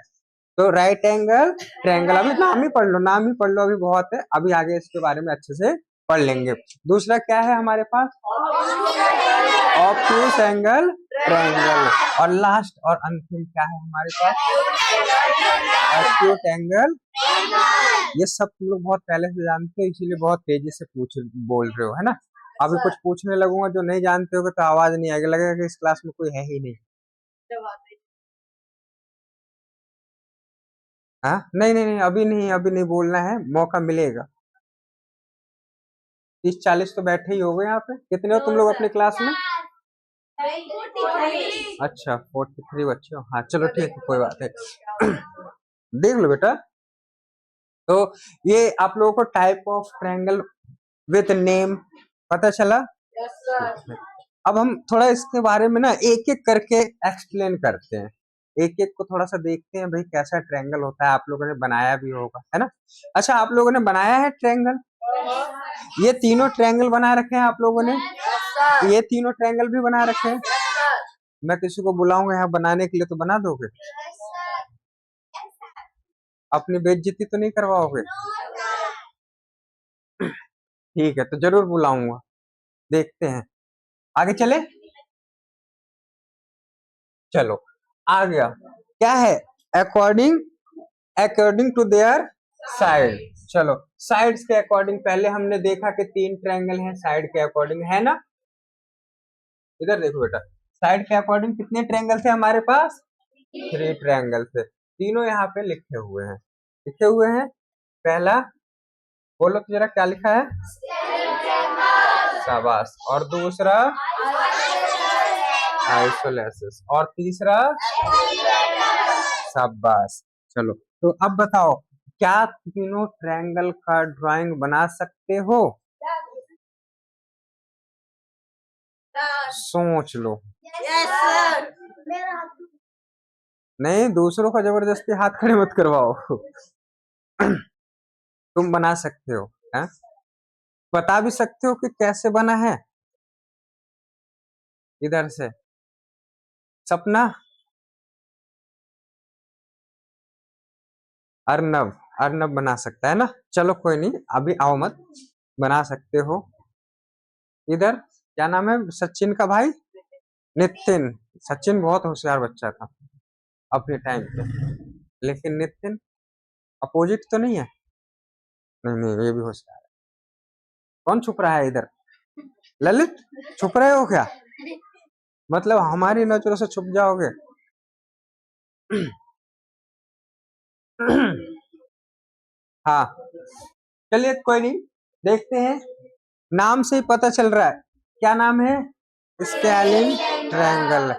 तो राइट एंगल ट्रायंगल। अभी नाम ही पढ़ लो, नाम ही पढ़ लो, अभी बहुत है, अभी आगे इसके बारे में अच्छे से पढ़ लेंगे। दूसरा क्या है हमारे पास, ऑब्ट्यूस एंगल ट्रायंगल। और लास्ट और अंतिम क्या है हमारे पास, एक्यूट एंगल। ये सब तुम लोग बहुत पहले से जानते हो, इसीलिए बहुत तेजी से बोल रहे हो, है ना। अभी कुछ पूछने लगूंगा जो नहीं जानते हो तो आवाज नहीं आएगी, लगेगा कि इस क्लास में कोई है ही नहीं। हाँ, नहीं नहीं नहीं, अभी नहीं, अभी नहीं बोलना है, मौका मिलेगा। 30-40 तो बैठे ही हो गए यहाँ पे। कितने हो तुम लोग अपनी क्लास में? अच्छा, 43 बच्चे हो। हाँ चलो ठीक है, कोई बात नहीं। देख लो बेटा, तो ये आप लोगों को type of triangle with name पता चला। अब हम थोड़ा इसके बारे में ना एक एक करके एक्सप्लेन करते हैं, एक एक को थोड़ा सा देखते हैं भाई कैसा ट्रायंगल होता है। आप लोगों ने बनाया भी होगा, है ना। अच्छा, आप लोगों ने बनाया है ट्रायंगल, ये तीनों ट्रायंगल बना रखे हैं आप लोगों ने, ये तीनों ट्रायंगल भी बना रखे हैं। मैं किसी को बुलाऊंगा यहाँ बनाने के लिए तो बना दोगे, अपनी बेइज्जती तो नहीं करवाओगे? ठीक है, तो जरूर बुलाऊंगा, देखते हैं। आगे चले, चलो आ गया। क्या है, according according to their side. चलो साइड्स के अकॉर्डिंग पहले हमने देखा कि 3 ट्रायंगल हैं साइड के अकॉर्डिंग, है ना। इधर देखो बेटा, साइड के अकॉर्डिंग कितने ट्रायंगल थे हमारे पास, 3 ट्रायंगल थे, तीनों यहाँ पे लिखे हुए हैं, लिखे हुए हैं। पहला बोलो तो जरा क्या लिखा है, शाबाश। और दूसरा आइसोलेसिस। और तीसरा शाबाश। चलो तो अब बताओ, क्या तीनों ट्रायंगल का ड्राइंग बना सकते हो? सोच लो। नहीं, दूसरों का जबरदस्ती हाथ खड़े मत करवाओ। तुम बना सकते हो, है? बता भी सकते हो कि कैसे बना है? इधर से सपना, अर्नब, अर्नब बना सकता है ना। चलो कोई नहीं, अभी आओ मत, बना सकते हो। इधर क्या नाम है सचिन का भाई? नितिन। सचिन बहुत होशियार बच्चा था अपने टाइम पे, लेकिन नितिन अपोजिट तो नहीं है? नहीं नहीं, ये भी होशियार है। कौन छुप रहा है इधर? ललित, छुप रहे हो क्या? मतलब हमारी नजरों से छुप जाओगे? हाँ, चलिए कोई नहीं, देखते हैं। नाम से ही पता चल रहा है। क्या नाम है? Scalene triangle.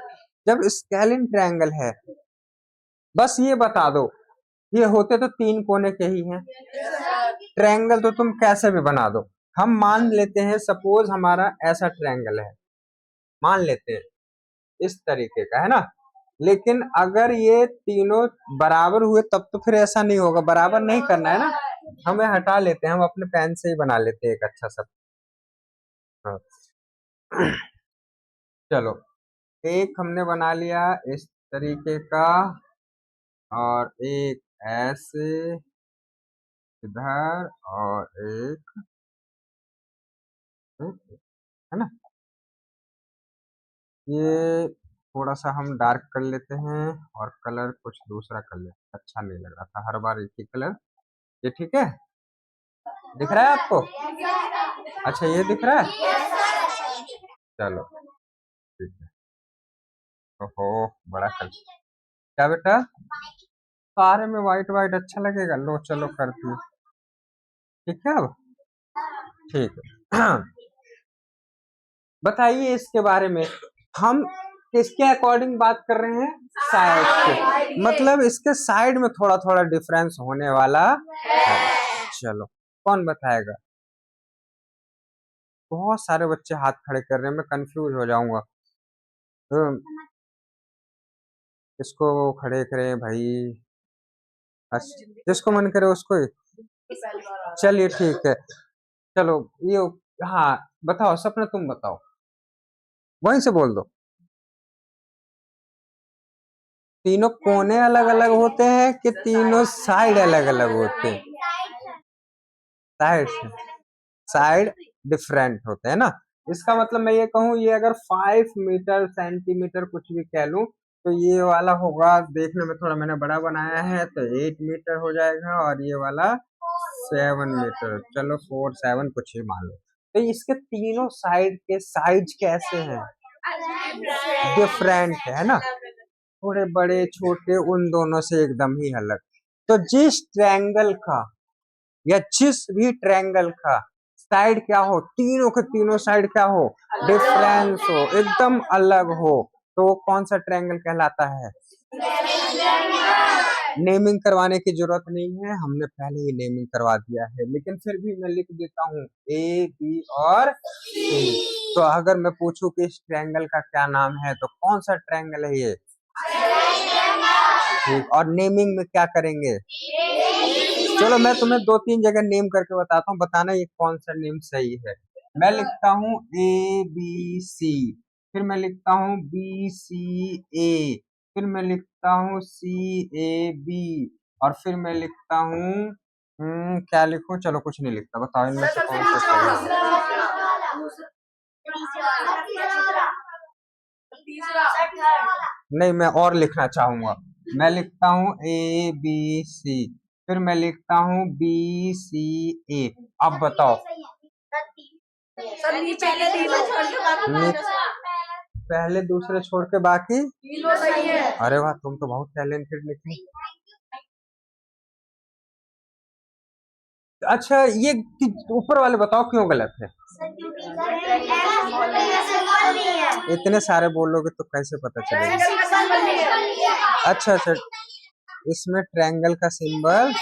जब स्केलिन ट्रायंगल है, बस ये बता दो, ये होते तो तीन कोने के ही हैं। ट्रायंगल तो तुम कैसे भी बना दो। हम मान लेते हैं, सपोज हमारा ऐसा ट्रायंगल है, मान लेते हैं इस तरीके का, है ना। लेकिन अगर ये तीनों बराबर हुए तब तो फिर ऐसा नहीं होगा, बराबर नहीं करना है ना, हमें हटा लेते हैं, हम अपने पेन से ही बना लेते हैं एक अच्छा सा। हाँ। चलो, एक हमने बना लिया इस तरीके का, और एक ऐसे इधर, और एक, है ना। ये थोड़ा सा हम डार्क कर लेते हैं, और कलर कुछ दूसरा कर लेते हैं, अच्छा नहीं लग रहा था हर बार एक ही कलर। ये ठीक है? दिख रहा है आपको? अच्छा, ये दिख रहा है। चलो ठीक है। ओहो, बड़ा कलर। क्या बेटा? सारे में व्हाइट व्हाइट अच्छा लगेगा, लो चलो करती हूँ। ठीक है, अब ठीक है। बताइए इसके बारे में, हम किसके अकॉर्डिंग बात कर रहे हैं? साइड के, मतलब इसके साइड में थोड़ा थोड़ा डिफरेंस होने वाला है। चलो, कौन बताएगा? बहुत सारे बच्चे हाथ खड़े कर रहे हैं, मैं कंफ्यूज हो जाऊंगा। इसको खड़े करें भाई, जिसको मन करे उसको ही। चलिए ठीक है। चलो ये, हाँ बताओ सपना, तुम बताओ, वहीं से बोल दो। तीनों कोने अलग अलग होते हैं कि तीनों साइड अलग अलग होते हैं? साइड, साइड डिफरेंट होते हैं ना। इसका मतलब मैं ये कहूँ, ये अगर 5 मीटर सेंटीमीटर कुछ भी कह लूं, तो ये वाला होगा, देखने में थोड़ा मैंने बड़ा बनाया है तो 8 मीटर हो जाएगा, और ये वाला 7 मीटर, चलो 4 7 कुछ ही मान लो। तो इसके तीनों साइड के साइज कैसे हैं? डिफरेंट है ना, थोड़े बड़े छोटे, उन दोनों से एकदम ही अलग। तो जिस ट्रायंगल का, या जिस भी ट्रायंगल का साइड क्या हो, तीनों के तीनों साइड क्या हो, डिफरेंस हो, एकदम अलग हो, तो वो कौन सा ट्रायंगल कहलाता है? नेमिंग करवाने की जरूरत नहीं है, हमने पहले ही नेमिंग करवा दिया है, लेकिन फिर भी मैं लिख देता हूँ ए बी और सी। तो अगर मैं पूछूं कि इस ट्रायंगल का क्या नाम है, तो कौन सा ट्रायंगल है ये? ठीक, और नेमिंग में क्या करेंगे? चलो मैं तुम्हें 2 3 जगह नेम करके बताता हूँ, बताना ये कौन सा नेम सही है। मैं लिखता हूँ ए बी सी, फिर मैं लिखता हूँ बी सी ए, फिर मैं लिखता हूँ सी ए बी, और फिर मैं लिखता हूँ क्या लिखूं? चलो कुछ नहीं लिखता, बताओ इनमें से कौन सा सही है? नहीं, मैं और लिखना चाहूंगा। मैं लिखता हूँ ए बी सी, फिर मैं लिखता हूँ बी सी ए। अब बताओ। पहले दूसरे छोड़ के बाकी सही है। अरे वाह, तुम तो बहुत टैलेंटेड निकली। अच्छा, ये ऊपर वाले बताओ क्यों गलत है? इतने सारे बोलोगे तो कैसे पता चलेगा? अच्छा अच्छा, इसमें ट्रायंगल का सिंबल।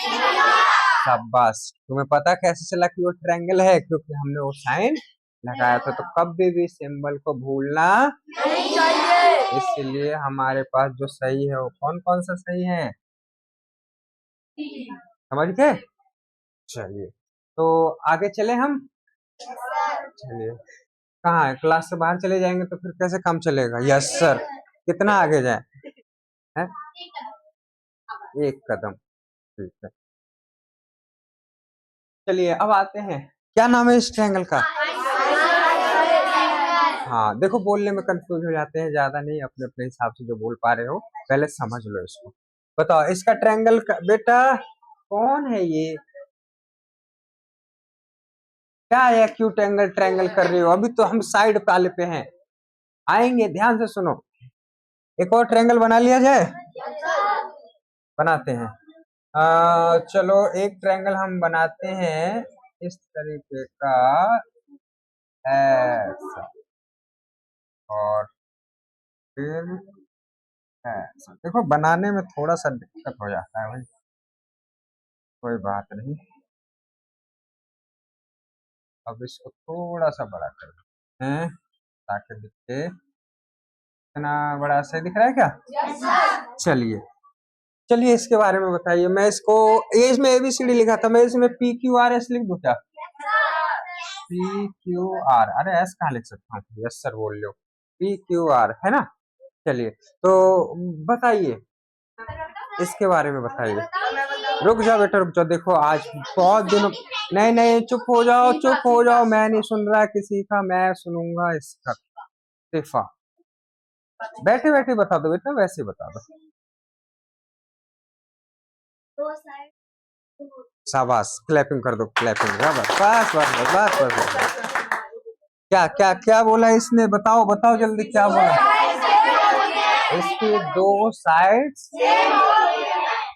शाबाश, तुम्हें पता कैसे चला कि वो ट्रायंगल है? क्योंकि हमने वो साइन लगाया था। तो कभी भी सिंबल को भूलना नहीं चाहिए। इसलिए हमारे पास जो सही है वो कौन कौन सा सही है, समझ गए? चलिए, तो आगे चले हम। चलिए, कहाँ है? क्लास से बाहर चले जाएंगे तो फिर कैसे काम चलेगा? Yes sir. कितना आगे जाए? है? एक कदम। ठीक है, चलिए अब आते हैं। क्या नाम है इस ट्रायंगल का? हाँ देखो, बोलने में कंफ्यूज हो जाते हैं, ज्यादा नहीं, अपने अपने हिसाब से जो बोल पा रहे हो पहले समझ लो इसको। बताओ इसका ट्रायंगल का बेटा कौन है ये? क्या है, क्यों ट्रायंगल ट्रायंगल कर रही हो? अभी तो हम साइड वाले पे हैं, आएंगे, ध्यान से सुनो। एक और ट्रायंगल बना लिया जाए? बनाते हैं। चलो एक ट्रायंगल हम बनाते हैं इस तरीके का, ऐसा, और फिर ऐसा। देखो बनाने में थोड़ा सा दिक्कत हो जाता है भाई, कोई बात नहीं। अब इसको थोड़ा सा बड़ा कर देते हैं ताकि दिखे। इतना बड़ा सही दिख रहा है क्या? चलिए चलिए, इसके बारे में बताइए। मैं इसको, ये इसमें ABCD लिखा था, मैं इसमें PQRS लिख दूं क्या? PQR, अरे एस कहाँ लिख सकता हूँ? यस सर बोल लो, PQR है ना। चलिए, तो बताइए इसके बारे में बताइए। रुक जाओ बेटा, रुक जाओ। देखो आज बहुत दिनों, नहीं नहीं, चुप हो जाओ, चुप हो जाओ। मैं नहीं सुन रहा किसी का, मैं सुनूंगा इसका। सिफा, बैठे बैठे बता दो बेटा, वैसे बता दो। शाबाश, क्लैपिंग कर दो, क्लैपिंग। बस बस बस बस बस बस। क्या क्या क्या बोला इसने? बताओ बताओ जल्दी, क्या बोला? इसकी दो साइड्स,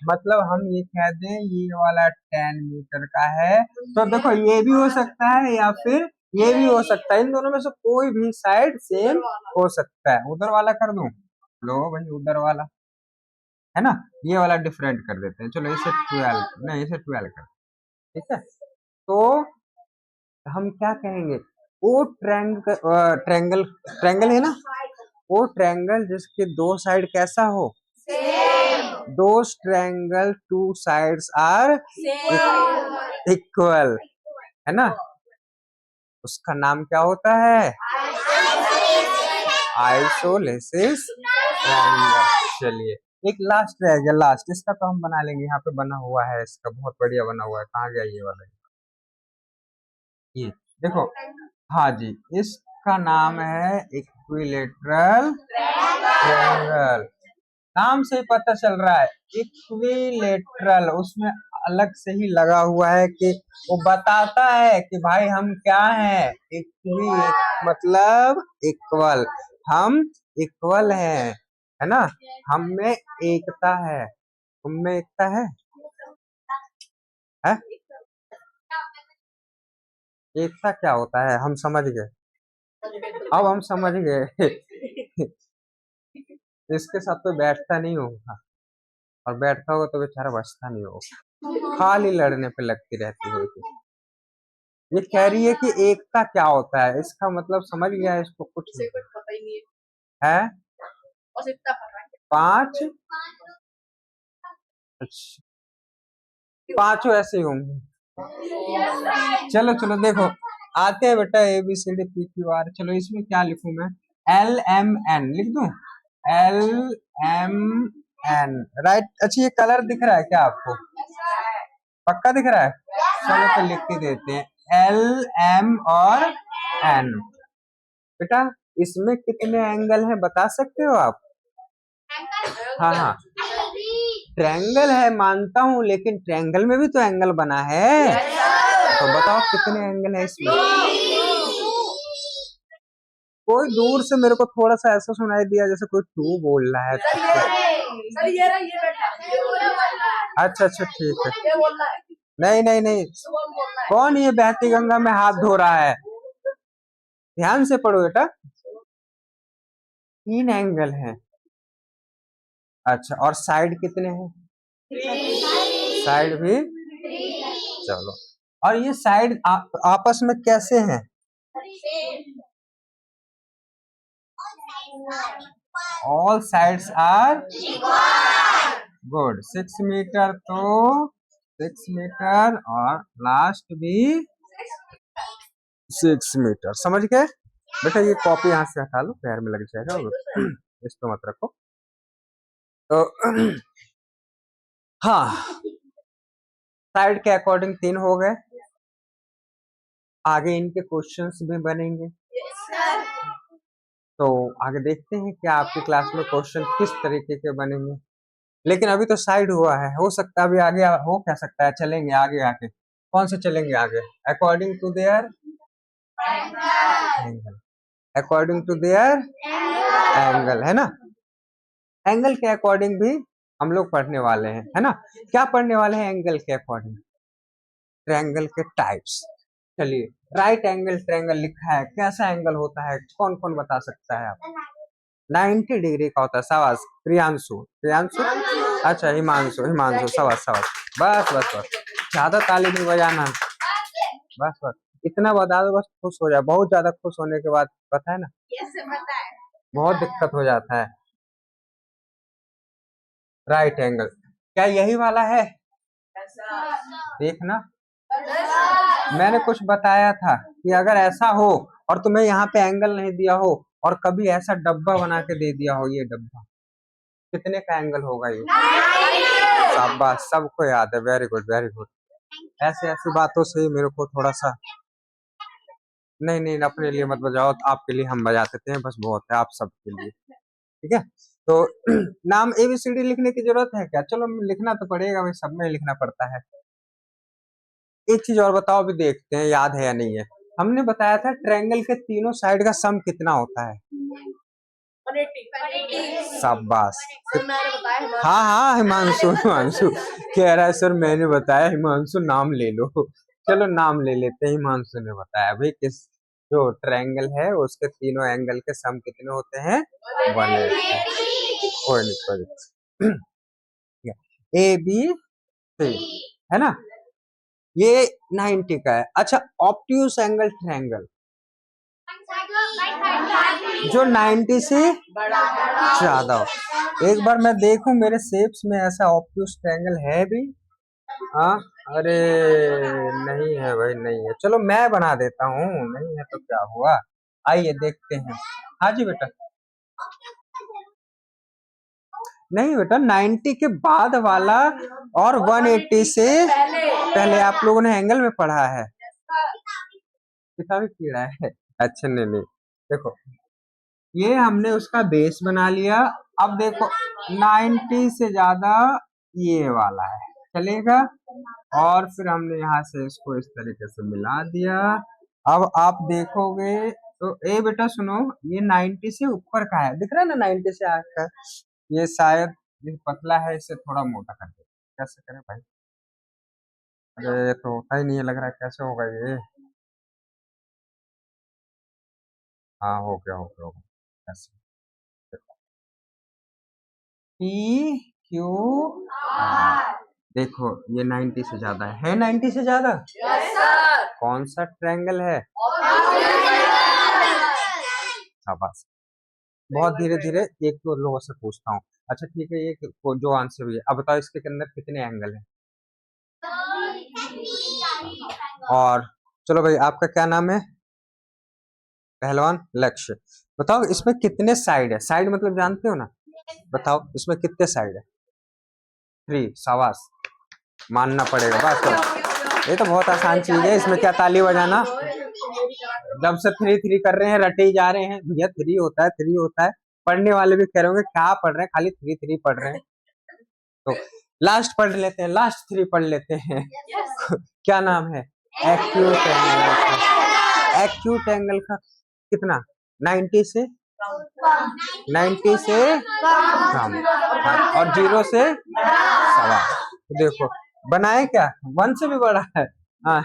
मतलब हम ये कह दें ये वाला 10 मीटर का है, तो देखो ये भी हो सकता है या फिर ये भी हो सकता है। इन दोनों में से कोई भी साइड सेम हो सकता है। उधर वाला कर दूं? लो भाई, उधर वाला है ना, ये वाला डिफरेंट कर देते हैं। चलो इसे 12, नहीं इसे 12 कर, ठीक है। तो हम क्या कहेंगे? वो ट्रैंगल, ट्रैंगल है ना, वो ट्रैंगल जिसके दो साइड कैसा हो? Those triangle two sides are equal, है ना, उसका नाम क्या होता है? Isosceles triangle. चलिए, एक लास्ट रह गया, लास्ट, इसका तो हम बना लेंगे। यहाँ पे बना हुआ है, इसका बहुत बढ़िया बना हुआ है। कहाँ गया ये वाला? ये देखो, हाँ जी, इसका नाम है इक्विलेटरल ट्रायंगल। नाम से ही पता चल रहा है इक्विलेटरल, उसमें अलग से ही लगा हुआ है कि वो बताता है कि भाई हम क्या हैं, इक्वी, मतलब इक्वल, हम इक्वल हैं, है ना। हम में एकता है, तुम में एकता है? एकता क्या होता है हम समझ गए, अब हम समझ गए। इसके साथ तो बैठता नहीं होगा, और बैठता होगा तो बेचारा बचता नहीं होगा, खाली लड़ने पे लगती रहती होगी। ये कह रही है कि एकता क्या होता है, इसका मतलब समझ गया है, इसको कुछ नहीं है। पांच, अच्छा, पांचों ऐसे होंगे। चलो चलो देखो, आते हैं बेटा ABCD PQR। चलो इसमें क्या लिखूं मैं? LMN लिख दूं? LMN, right. अच्छा, ये कलर दिख रहा है क्या आपको? पक्का दिख रहा है? चलो तो लिख के देते हैं LM और N। बेटा इसमें कितने एंगल हैं बता सकते हो आप? हाँ हाँ, ट्रायंगल है मानता हूँ, लेकिन ट्रायंगल में भी तो एंगल बना है, तो बताओ कितने एंगल है इसमें? कोई दूर से मेरे को थोड़ा सा ऐसा सुनाई दिया जैसे कोई टू बोल रहा है। अच्छा अच्छा ठीक है, नहीं नहीं नहीं, कौन ये बहती गंगा में हाथ धो रहा है? ध्यान से पढ़ो बेटा। 3 एंगल हैं। अच्छा, और साइड कितने हैं? साइड भी। चलो, और ये साइड आपस में कैसे हैं? All sides are good. 6 metre तो 6 मीटर और लास्ट भी 6 मीटर, समझ गए बेटा? ये कॉपी यहाँ से हटा लो, पैर में लग जाएगा, इसको मत रखो। तो हाँ, साइड के अकॉर्डिंग 3 हो गए। आगे इनके क्वेश्चंस भी बनेंगे। तो आगे देखते हैं कि आपकी क्लास में क्वेश्चन किस तरीके के बनेंगे। लेकिन अभी तो साइड हुआ है, हो सकता है अभी आगे हो क्या सकता है, चलेंगे आगे। आगे कौन से चलेंगे आगे? According to their angle, according to their angle, है ना? एंगल के अकॉर्डिंग भी हम लोग पढ़ने वाले हैं, है ना? क्या पढ़ने वाले हैं एंगल के अकॉर्डिंग? ट्रायंगल के टाइप्स। चलिए, राइट एंगल ट्रायंगल लिखा है, कैसा एंगल होता है, कौन कौन बता सकता है आप? 90 डिग्री का होता है। शाबाश प्रियांशु, प्रियांशु, अच्छा हिमांशु, हिमांशु, शाबाश शाबाश। बस बस बस, ज्यादा ताली नहीं बजाना, बस बस इतना बता दो, बस खुश हो जाए। बहुत ज्यादा खुश होने के बाद पता है ना, बहुत दिक्कत हो जाता है। राइट एंगल क्या यही वाला है? देखना, मैंने कुछ बताया था कि अगर ऐसा हो और तुम्हें यहाँ पे एंगल नहीं दिया हो और कभी ऐसा डब्बा बना के दे दिया हो, ये डब्बा कितने का एंगल होगा ये? शाबाश, सबको याद है, वेरी गुड वेरी गुड। ऐसे ऐसी बातों से ही मेरे को थोड़ा सा, नहीं नहीं अपने लिए मत बजाओ, आपके लिए हम बजा देते हैं, बस बहुत है आप सबके लिए, ठीक है? तो नाम ABCD लिखने की जरूरत है क्या? चलो लिखना तो पड़ेगा भाई, सब में लिखना पड़ता है। एक चीज और बताओ, अभी देखते हैं याद है या नहीं है। हमने बताया था ट्रायंगल के तीनों साइड का सम कितना होता है? 180। शाबाश, हाँ हाँ हिमांशु, हिमांशु कह रहा है सर मैंने बताया, हिमांशु नाम ले लो। चलो नाम ले लेते हैं, हिमांशु ने बताया भाई किस जो ट्रायंगल है उसके तीनों एंगल के सम कितने होते हैं? 180। कोई नहीं, ABC, है ना? ये 90 का है। अच्छा, ऑब्ट्यूज एंगल ट्रायंगल जो 90 से ज्यादा हो। एक बार मैं देखूं मेरे शेप्स में ऐसा ऑब्ट्यूज ट्रायंगल है भी? हाँ, अरे नहीं है भाई, नहीं है। चलो मैं बना देता हूँ, नहीं है तो क्या हुआ, आइए देखते हैं। हाँ जी बेटा, नहीं बेटा 90 के बाद वाला और 180 से पहले आप लोगों ने एंगल में पढ़ा है, किताबी कीड़ा है। अच्छा नहीं नहीं, देखो ये हमने उसका बेस बना लिया। अब देखो 90 से ज्यादा ये वाला है, चलेगा? और फिर हमने यहाँ से इसको इस तरीके से मिला दिया। अब आप देखोगे तो ए बेटा सुनो, ये 90 से ऊपर का है, दिख रहा है ना 90 से आगे का, ये शायद ये पतला है, इसे थोड़ा मोटा कर दे। कैसे करें भाई? अरे ये तो होता ही नहीं है, लग रहा है कैसे होगा ये? हाँ हो गया हो गया हो गया। ऐसे PQR, देखो ये 90 से ज्यादा है 90 से ज्यादा। yes, कौन सा ट्रायंगल है? शाबाश, बहुत धीरे धीरे एक दो लोगों से पूछता हूँ। अच्छा ठीक है, ये जो आंसर हुई है, अब बताओ इसके अंदर कितने एंगल हैं? और चलो भाई, आपका क्या नाम है? पहलवान लक्ष्य। बताओ इसमें कितने साइड है? साइड मतलब जानते हो ना? बताओ इसमें कितने साइड है? 3। शाबाश, मानना पड़ेगा। बस तो ये तो बहुत आसान चीज है, इसमें क्या ताली बजाना। जब से 3 3 कर रहे हैं, रटे ही जा रहे हैं भैया, 3 होता है 3 होता है। पढ़ने वाले भी कह रहे होंगे क्या पढ़ रहे हैं, खाली 3 3 पढ़ रहे हैं। तो लास्ट पढ़ लेते हैं, लास्ट 3 पढ़ लेते हैं। क्या नाम है? Acute angle. एक्यूट एंगल का कितना? 90 से 90 से कम, और 0 से सवा। देखो बनाए क्या, 1 से भी बड़ा है। हाँ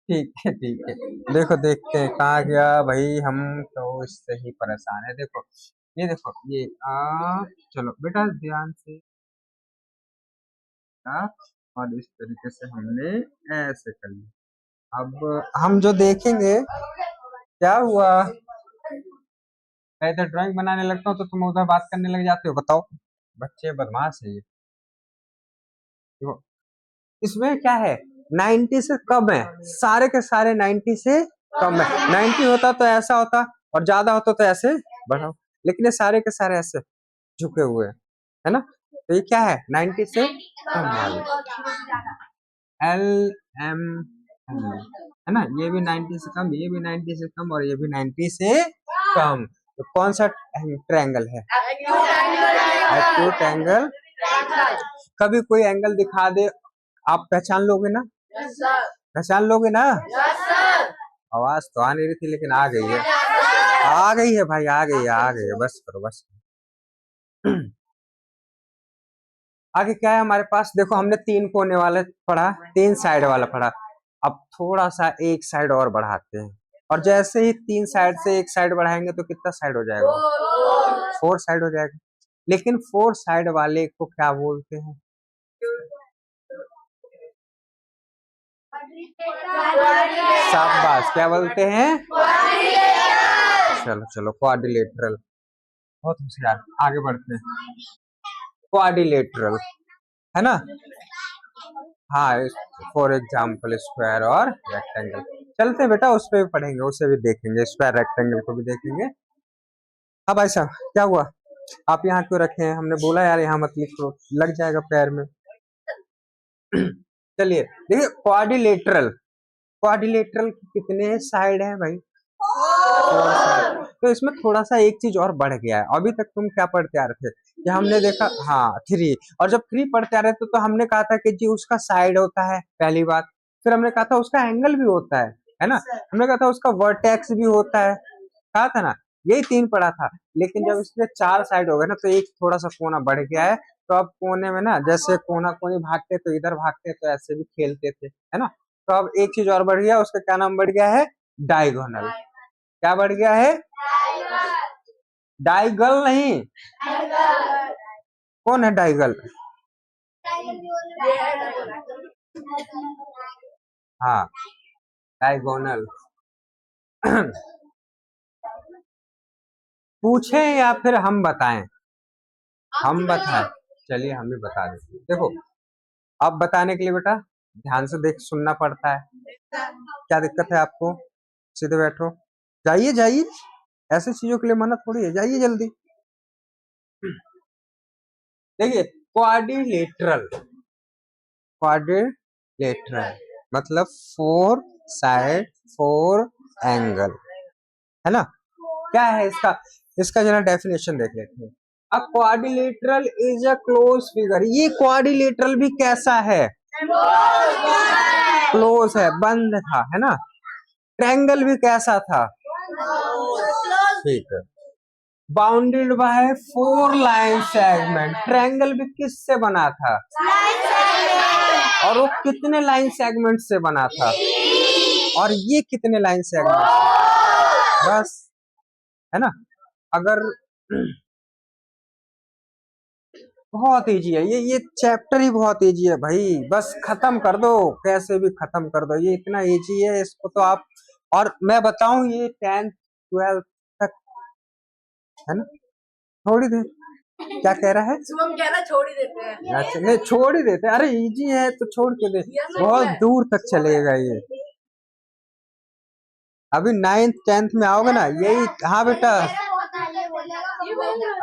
ठीक है ठीक है, देखो देखते हैं कहाँ गया भाई, हम तो इससे ही परेशान है। देखो ये देखो ये चलो बेटा ध्यान से आ, और इस तरीके से हमने ऐसे कर लिया। अब हम जो देखेंगे क्या हुआ, मैं इधर ड्राइंग बनाने लगता हूँ तो तुम उधर बात करने लग जाते हो, बताओ। बच्चे बदमाश है ये। देखो इसमें क्या है, 90 से कम है, सारे के सारे 90 से कम है। 90 होता तो ऐसा होता और ज्यादा होता तो ऐसे बढ़ाओ, लेकिन ये सारे के सारे ऐसे झुके हुए हैं, है ना। तो ये क्या है, 90 से कम वाले, एल एम है ना। ये भी 90 से कम, ये भी 90 से कम और ये भी 90 से कम। तो कौन सा ट्रायंगल है, एक्यूट एंगल। कभी कोई एंगल दिखा दे, आप पहचान लोगे ना, पहचान लोगे ना। आवाज तो आ नहीं रही थी लेकिन आ गई है, आ गई है भाई, आ गई है, आ गई है, बस करो बस। आगे क्या है हमारे पास, देखो हमने तीन कोने वाले पढ़ा, तीन साइड वाला पढ़ा। अब थोड़ा सा एक साइड और बढ़ाते हैं, और जैसे ही तीन साइड से एक साइड बढ़ाएंगे तो कितना साइड हो जाएगा, फोर साइड हो जाएगा। लेकिन फोर साइड वाले को क्या बोलते हैं, शाबाश, क्या बोलते हैं, चलो चलो क्वाड्रिलेटरल, बहुत होशियार, आगे बढ़ते हैं। क्वाड्रिलेटरल है ना, हाँ, फॉर एग्जाम्पल स्क्वायर और रेक्टेंगल। चलते बेटा उस पर भी पढ़ेंगे, उसे भी देखेंगे, स्क्वायर रेक्टेंगल को भी देखेंगे। हाँ भाई साहब क्या हुआ, आप यहाँ क्यों रखे हैं, हमने बोला यार यहाँ मत लिखो, लग जाएगा पैर में। चलिए देखिए क्वाड्रिलेटरल, क्वाड्रिलेटरल कितने साइड है भाई, फोर साइड। तो इसमें थोड़ा सा एक चीज और बढ़ गया है, अभी तक तुम क्या पढ़ते आ रहे थे कि हमने देखा हाँ थ्री, और जब थ्री पढ़ते आ रहे थे तो हमने कहा था कि जी उसका साइड होता है पहली बात, फिर हमने कहा था उसका एंगल भी होता है ना, हमने कहा था उसका वर्टेक्स भी होता है, कहा था ना, यही तीन पढ़ा था। लेकिन जब इसमें चार साइड हो गए ना तो एक थोड़ा सा कोना बढ़ गया है। तो अब कोने में ना जैसे कोना कोनी भागते तो इधर भागते तो ऐसे भी खेलते थे, है ना। तो अब एक चीज और बढ़ गया, उसका क्या नाम बढ़ गया है, डायगोनल। क्या बढ़ गया है, डायगल नहीं, कौन है डायगल, हाँ डायगोनल। पूछे या फिर हम बताएं, हम बताएं, चलिए हम भी बता देते हैं। देखो अब बताने के लिए बेटा ध्यान से देख सुनना पड़ता है, क्या दिक्कत है आपको, सीधे बैठो, जाइए जाइए, ऐसे चीजों के लिए मना थोड़ी है, जाइए जल्दी। देखिए क्वाड्रिलेटरल, क्वाड्रिलेटरल मतलब फोर साइड फोर एंगल, है ना। क्या है इसका, इसका जरा डेफिनेशन देख लेते हैं। अ quadrilateral is a close figure, ये क्वाड्रिलेटरल भी कैसा है, क्लोज है, बंद था, है ना। ट्रायंगल भी कैसा था, ठीक है, bounded by four line segment. Triangle भी किससे बना था, और वो कितने लाइन सेगमेंट से बना था, और ये कितने लाइन सेगमेंट, बस, है ना। अगर बहुत इजी है ये चैप्टर ही बहुत इजी है भाई, बस खत्म कर दो, कैसे भी खत्म कर दो, ये इतना इजी है, इसको तो आप, और मैं बताऊं ये 10th 12th तक, है ना, छोड़ ही दे, क्या कह रहा है, शुभम कह रहा छोड़ ही देते हैं, अच्छा नहीं छोड़ ही देते, अरे इजी है तो छोड़ के दे, बहुत दूर तक चलेगा ये। अभी 9th 10th में आओगे ना यही, हाँ बेटा,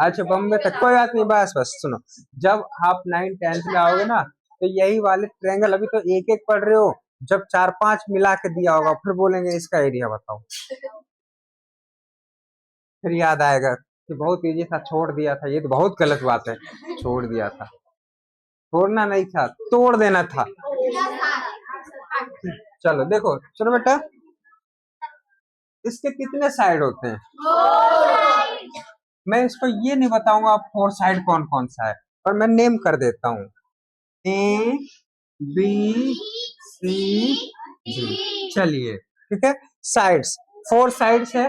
अच्छा बम्बे तक कोई बात नहीं, बस बस सुनो, जब आप 9th 10th में आओगे ना तो यही वाले ट्रायंगल, अभी तो एक एक पढ़ रहे हो, जब चार पांच मिला के दिया होगा फिर बोलेंगे इसका एरिया बताओ, फिर याद आएगा कि बहुत इजी था छोड़ दिया था, ये तो बहुत गलत बात है, छोड़ दिया था, छोड़ना नहीं था, तोड़ देना था। चलो देखो, चलो बेटा इसके कितने साइड होते हैं, मैं इसको ये नहीं बताऊंगा आप फोर साइड कौन कौन सा है, पर मैं नेम कर देता हूँ, ए बी सी डी, चलिए ठीक है, साइड्स, फोर साइड्स है,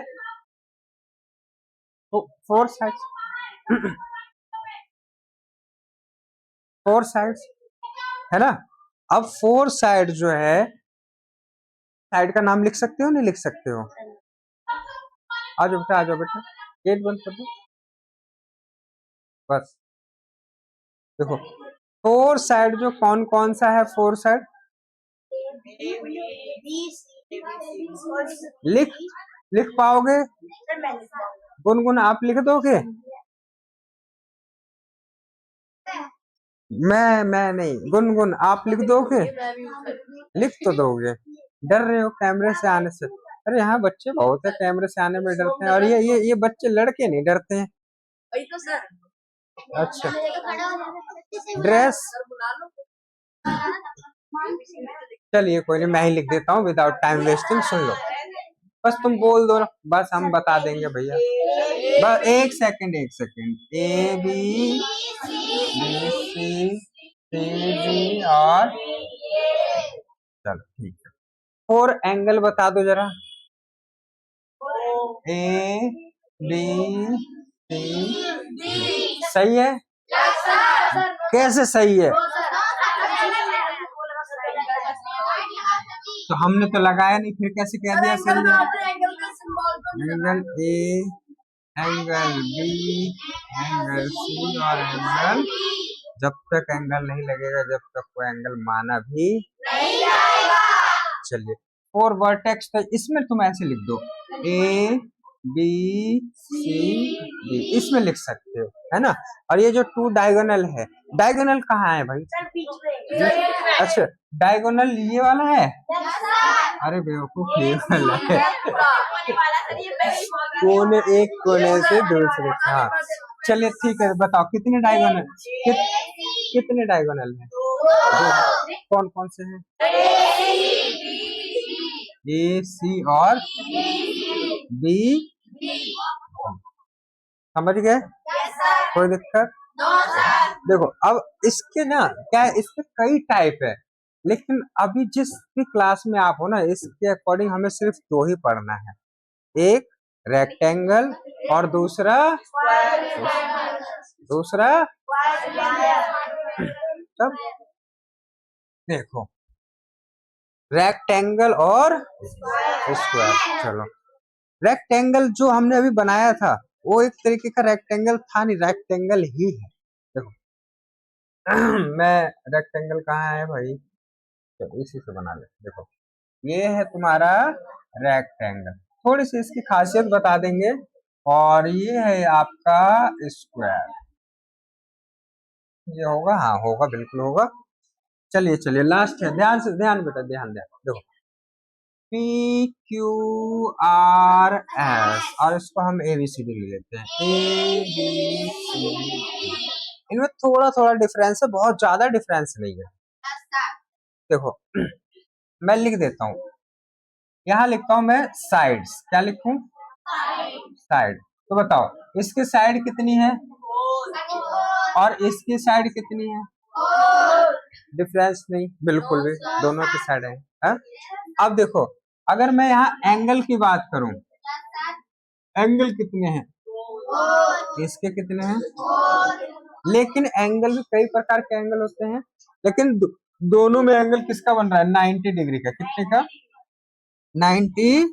तो फोर साइड्स, फोर साइड्स है ना। अब फोर साइड जो है, साइड का नाम लिख सकते हो नहीं लिख सकते हो? आ जाओ बेटा, आ जाओ बेटा, गेट बंद कर दो बस। देखो फोर साइड जो कौन कौन सा है, फोर साइड लिख लिख पाओगे? गुनगुन आप लिख दोगे? मैं नहीं, गुनगुन आप लिख दोगे? लिख तो दोगे, डर रहे हो कैमरे से आने से? अरे यहाँ बच्चे बहुत है, कैमरे से आने में डरते हैं, और ये बच्चे लड़के नहीं डरते हैं। अच्छा ड्रेस, चलिए कोई नहीं, मैं ही लिख देता हूँ विदाउट टाइम वेस्टिंग। सुन लो, बस तुम बोल दो ना, बस हम बता देंगे भैया। बस एक सेकंड, एक second, A B C D और, चलो ठीक है। फोर एंगल बता दो जरा, ए बी सी, सही है? कैसे सही है? तो हमने तो लगाया नहीं, फिर कैसे कह दिया सही है? Angle A, angle B, angle C और एंगल, जब तक एंगल नहीं लगेगा जब तक वो एंगल माना भी नहीं जाएगा। चलिए फोर वर्टेक्स, तो इसमें तुम ऐसे लिख दो, ए बी सी डी, इसमें लिख सकते हो, है ना। और ये जो टू डायगोनल है, डायगोनल कहाँ है भाई? अच्छा डायगोनल ये वाला है? अरे बेवकूफ, ये वाला है। कोने, एक कोने से दूसरे, हाँ चलिए ठीक है, बताओ कितने डायगोनल, कितने डायगोनल है? कौन कौन से हैं? ए सी और बी, समझ गए? कोई दिक्कत? देखो अब इसके ना क्या है, इसके कई टाइप है, लेकिन अभी जिस भी क्लास में आप हो ना, इसके अकॉर्डिंग हमें सिर्फ दो ही पढ़ना है, एक रेक्टेंगल और दूसरा दूसरा सब। देखो रेक्टेंगल और स्क्वायर, चलो रेक्टेंगल जो हमने अभी बनाया था वो एक तरीके का रेक्टेंगल था नहीं, रेक्टेंगल ही है। देखो मैं, रेक्टेंगल कहाँ है भाई, तो इसी से बना ले। देखो ये है तुम्हारा रेक्टेंगल, थोड़ी सी इसकी खासियत बता देंगे, और ये है आपका स्क्वायर, ये होगा, हाँ होगा, बिल्कुल होगा। चलिए चलिए लास्ट है, ध्यान से, ध्यान बेटा, ध्यान ध्यान। देखो पी क्यू आर एस, और इसको हम ए बी सी डी ले लेते हैं, ए बी सी, इनमें थोड़ा थोड़ा डिफरेंस है, बहुत ज्यादा डिफरेंस नहीं है। देखो मैं लिख देता हूँ, यहाँ लिखता हूँ मैं साइड्स, क्या लिखूं? साइड। तो बताओ इसकी साइड कितनी है और इसकी साइड कितनी है? डिफरेंस नहीं, बिल्कुल भी, दोनों की साइड है, हा? अब देखो अगर मैं यहाँ एंगल की बात करूं, एंगल कितने हैं? इसके कितने हैं? लेकिन एंगल भी कई प्रकार के एंगल होते हैं, लेकिन दोनों में एंगल किसका बन रहा है? 90 डिग्री का। कितने का? 90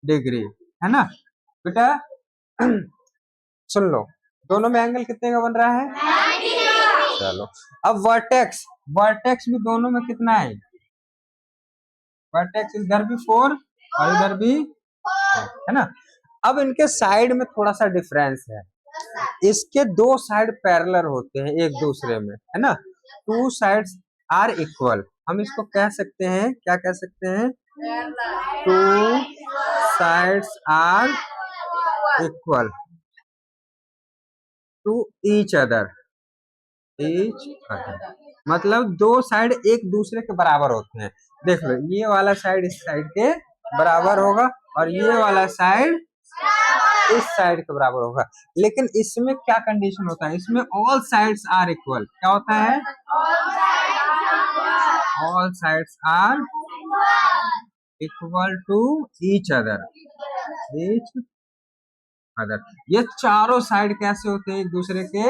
डिग्री, है ना बेटा? सुन लो, दोनों में एंगल कितने का बन रहा है? 90। चलो अब वर्टेक्स, वर्टेक्स भी दोनों में कितना है? वर्टेक्स इधर भी 4 और इधर भी 4, है ना। अब इनके साइड में थोड़ा सा डिफरेंस है, इसके दो साइड पैरेलल होते हैं एक दूसरे में, है ना। टू साइड्स आर इक्वल, हम इसको कह सकते हैं, क्या कह सकते हैं? Two sides are equal to each other, each other मतलब दो साइड एक दूसरे के बराबर होते हैं। देख लो ये वाला साइड इस साइड के बराबर होगा और ये वाला साइड इस साइड के बराबर होगा, लेकिन इसमें क्या कंडीशन होता है? इसमें ऑल साइड्स आर इक्वल, क्या होता है? All sides are equal to each other, each father. ये चारों साइड कैसे होते हैं एक दूसरे के?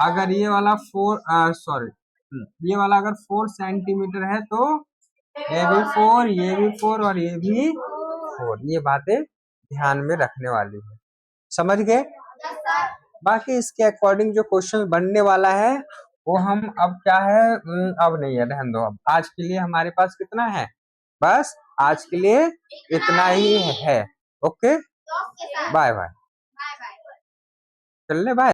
अगर ये वाला ये वाला अगर 4 सेंटीमीटर है तो ये भी 4, ये भी 4 और ये भी 4। ये बातें ध्यान में रखने वाली है, समझ गए? बाकी इसके अकॉर्डिंग जो क्वेश्चन बनने वाला है वो हम अब क्या है, अब नहीं है, रहने दो। अब आज के लिए हमारे पास कितना है, बस आज के लिए इतना ही है। ओके, बाय बाय, चल ले बाय।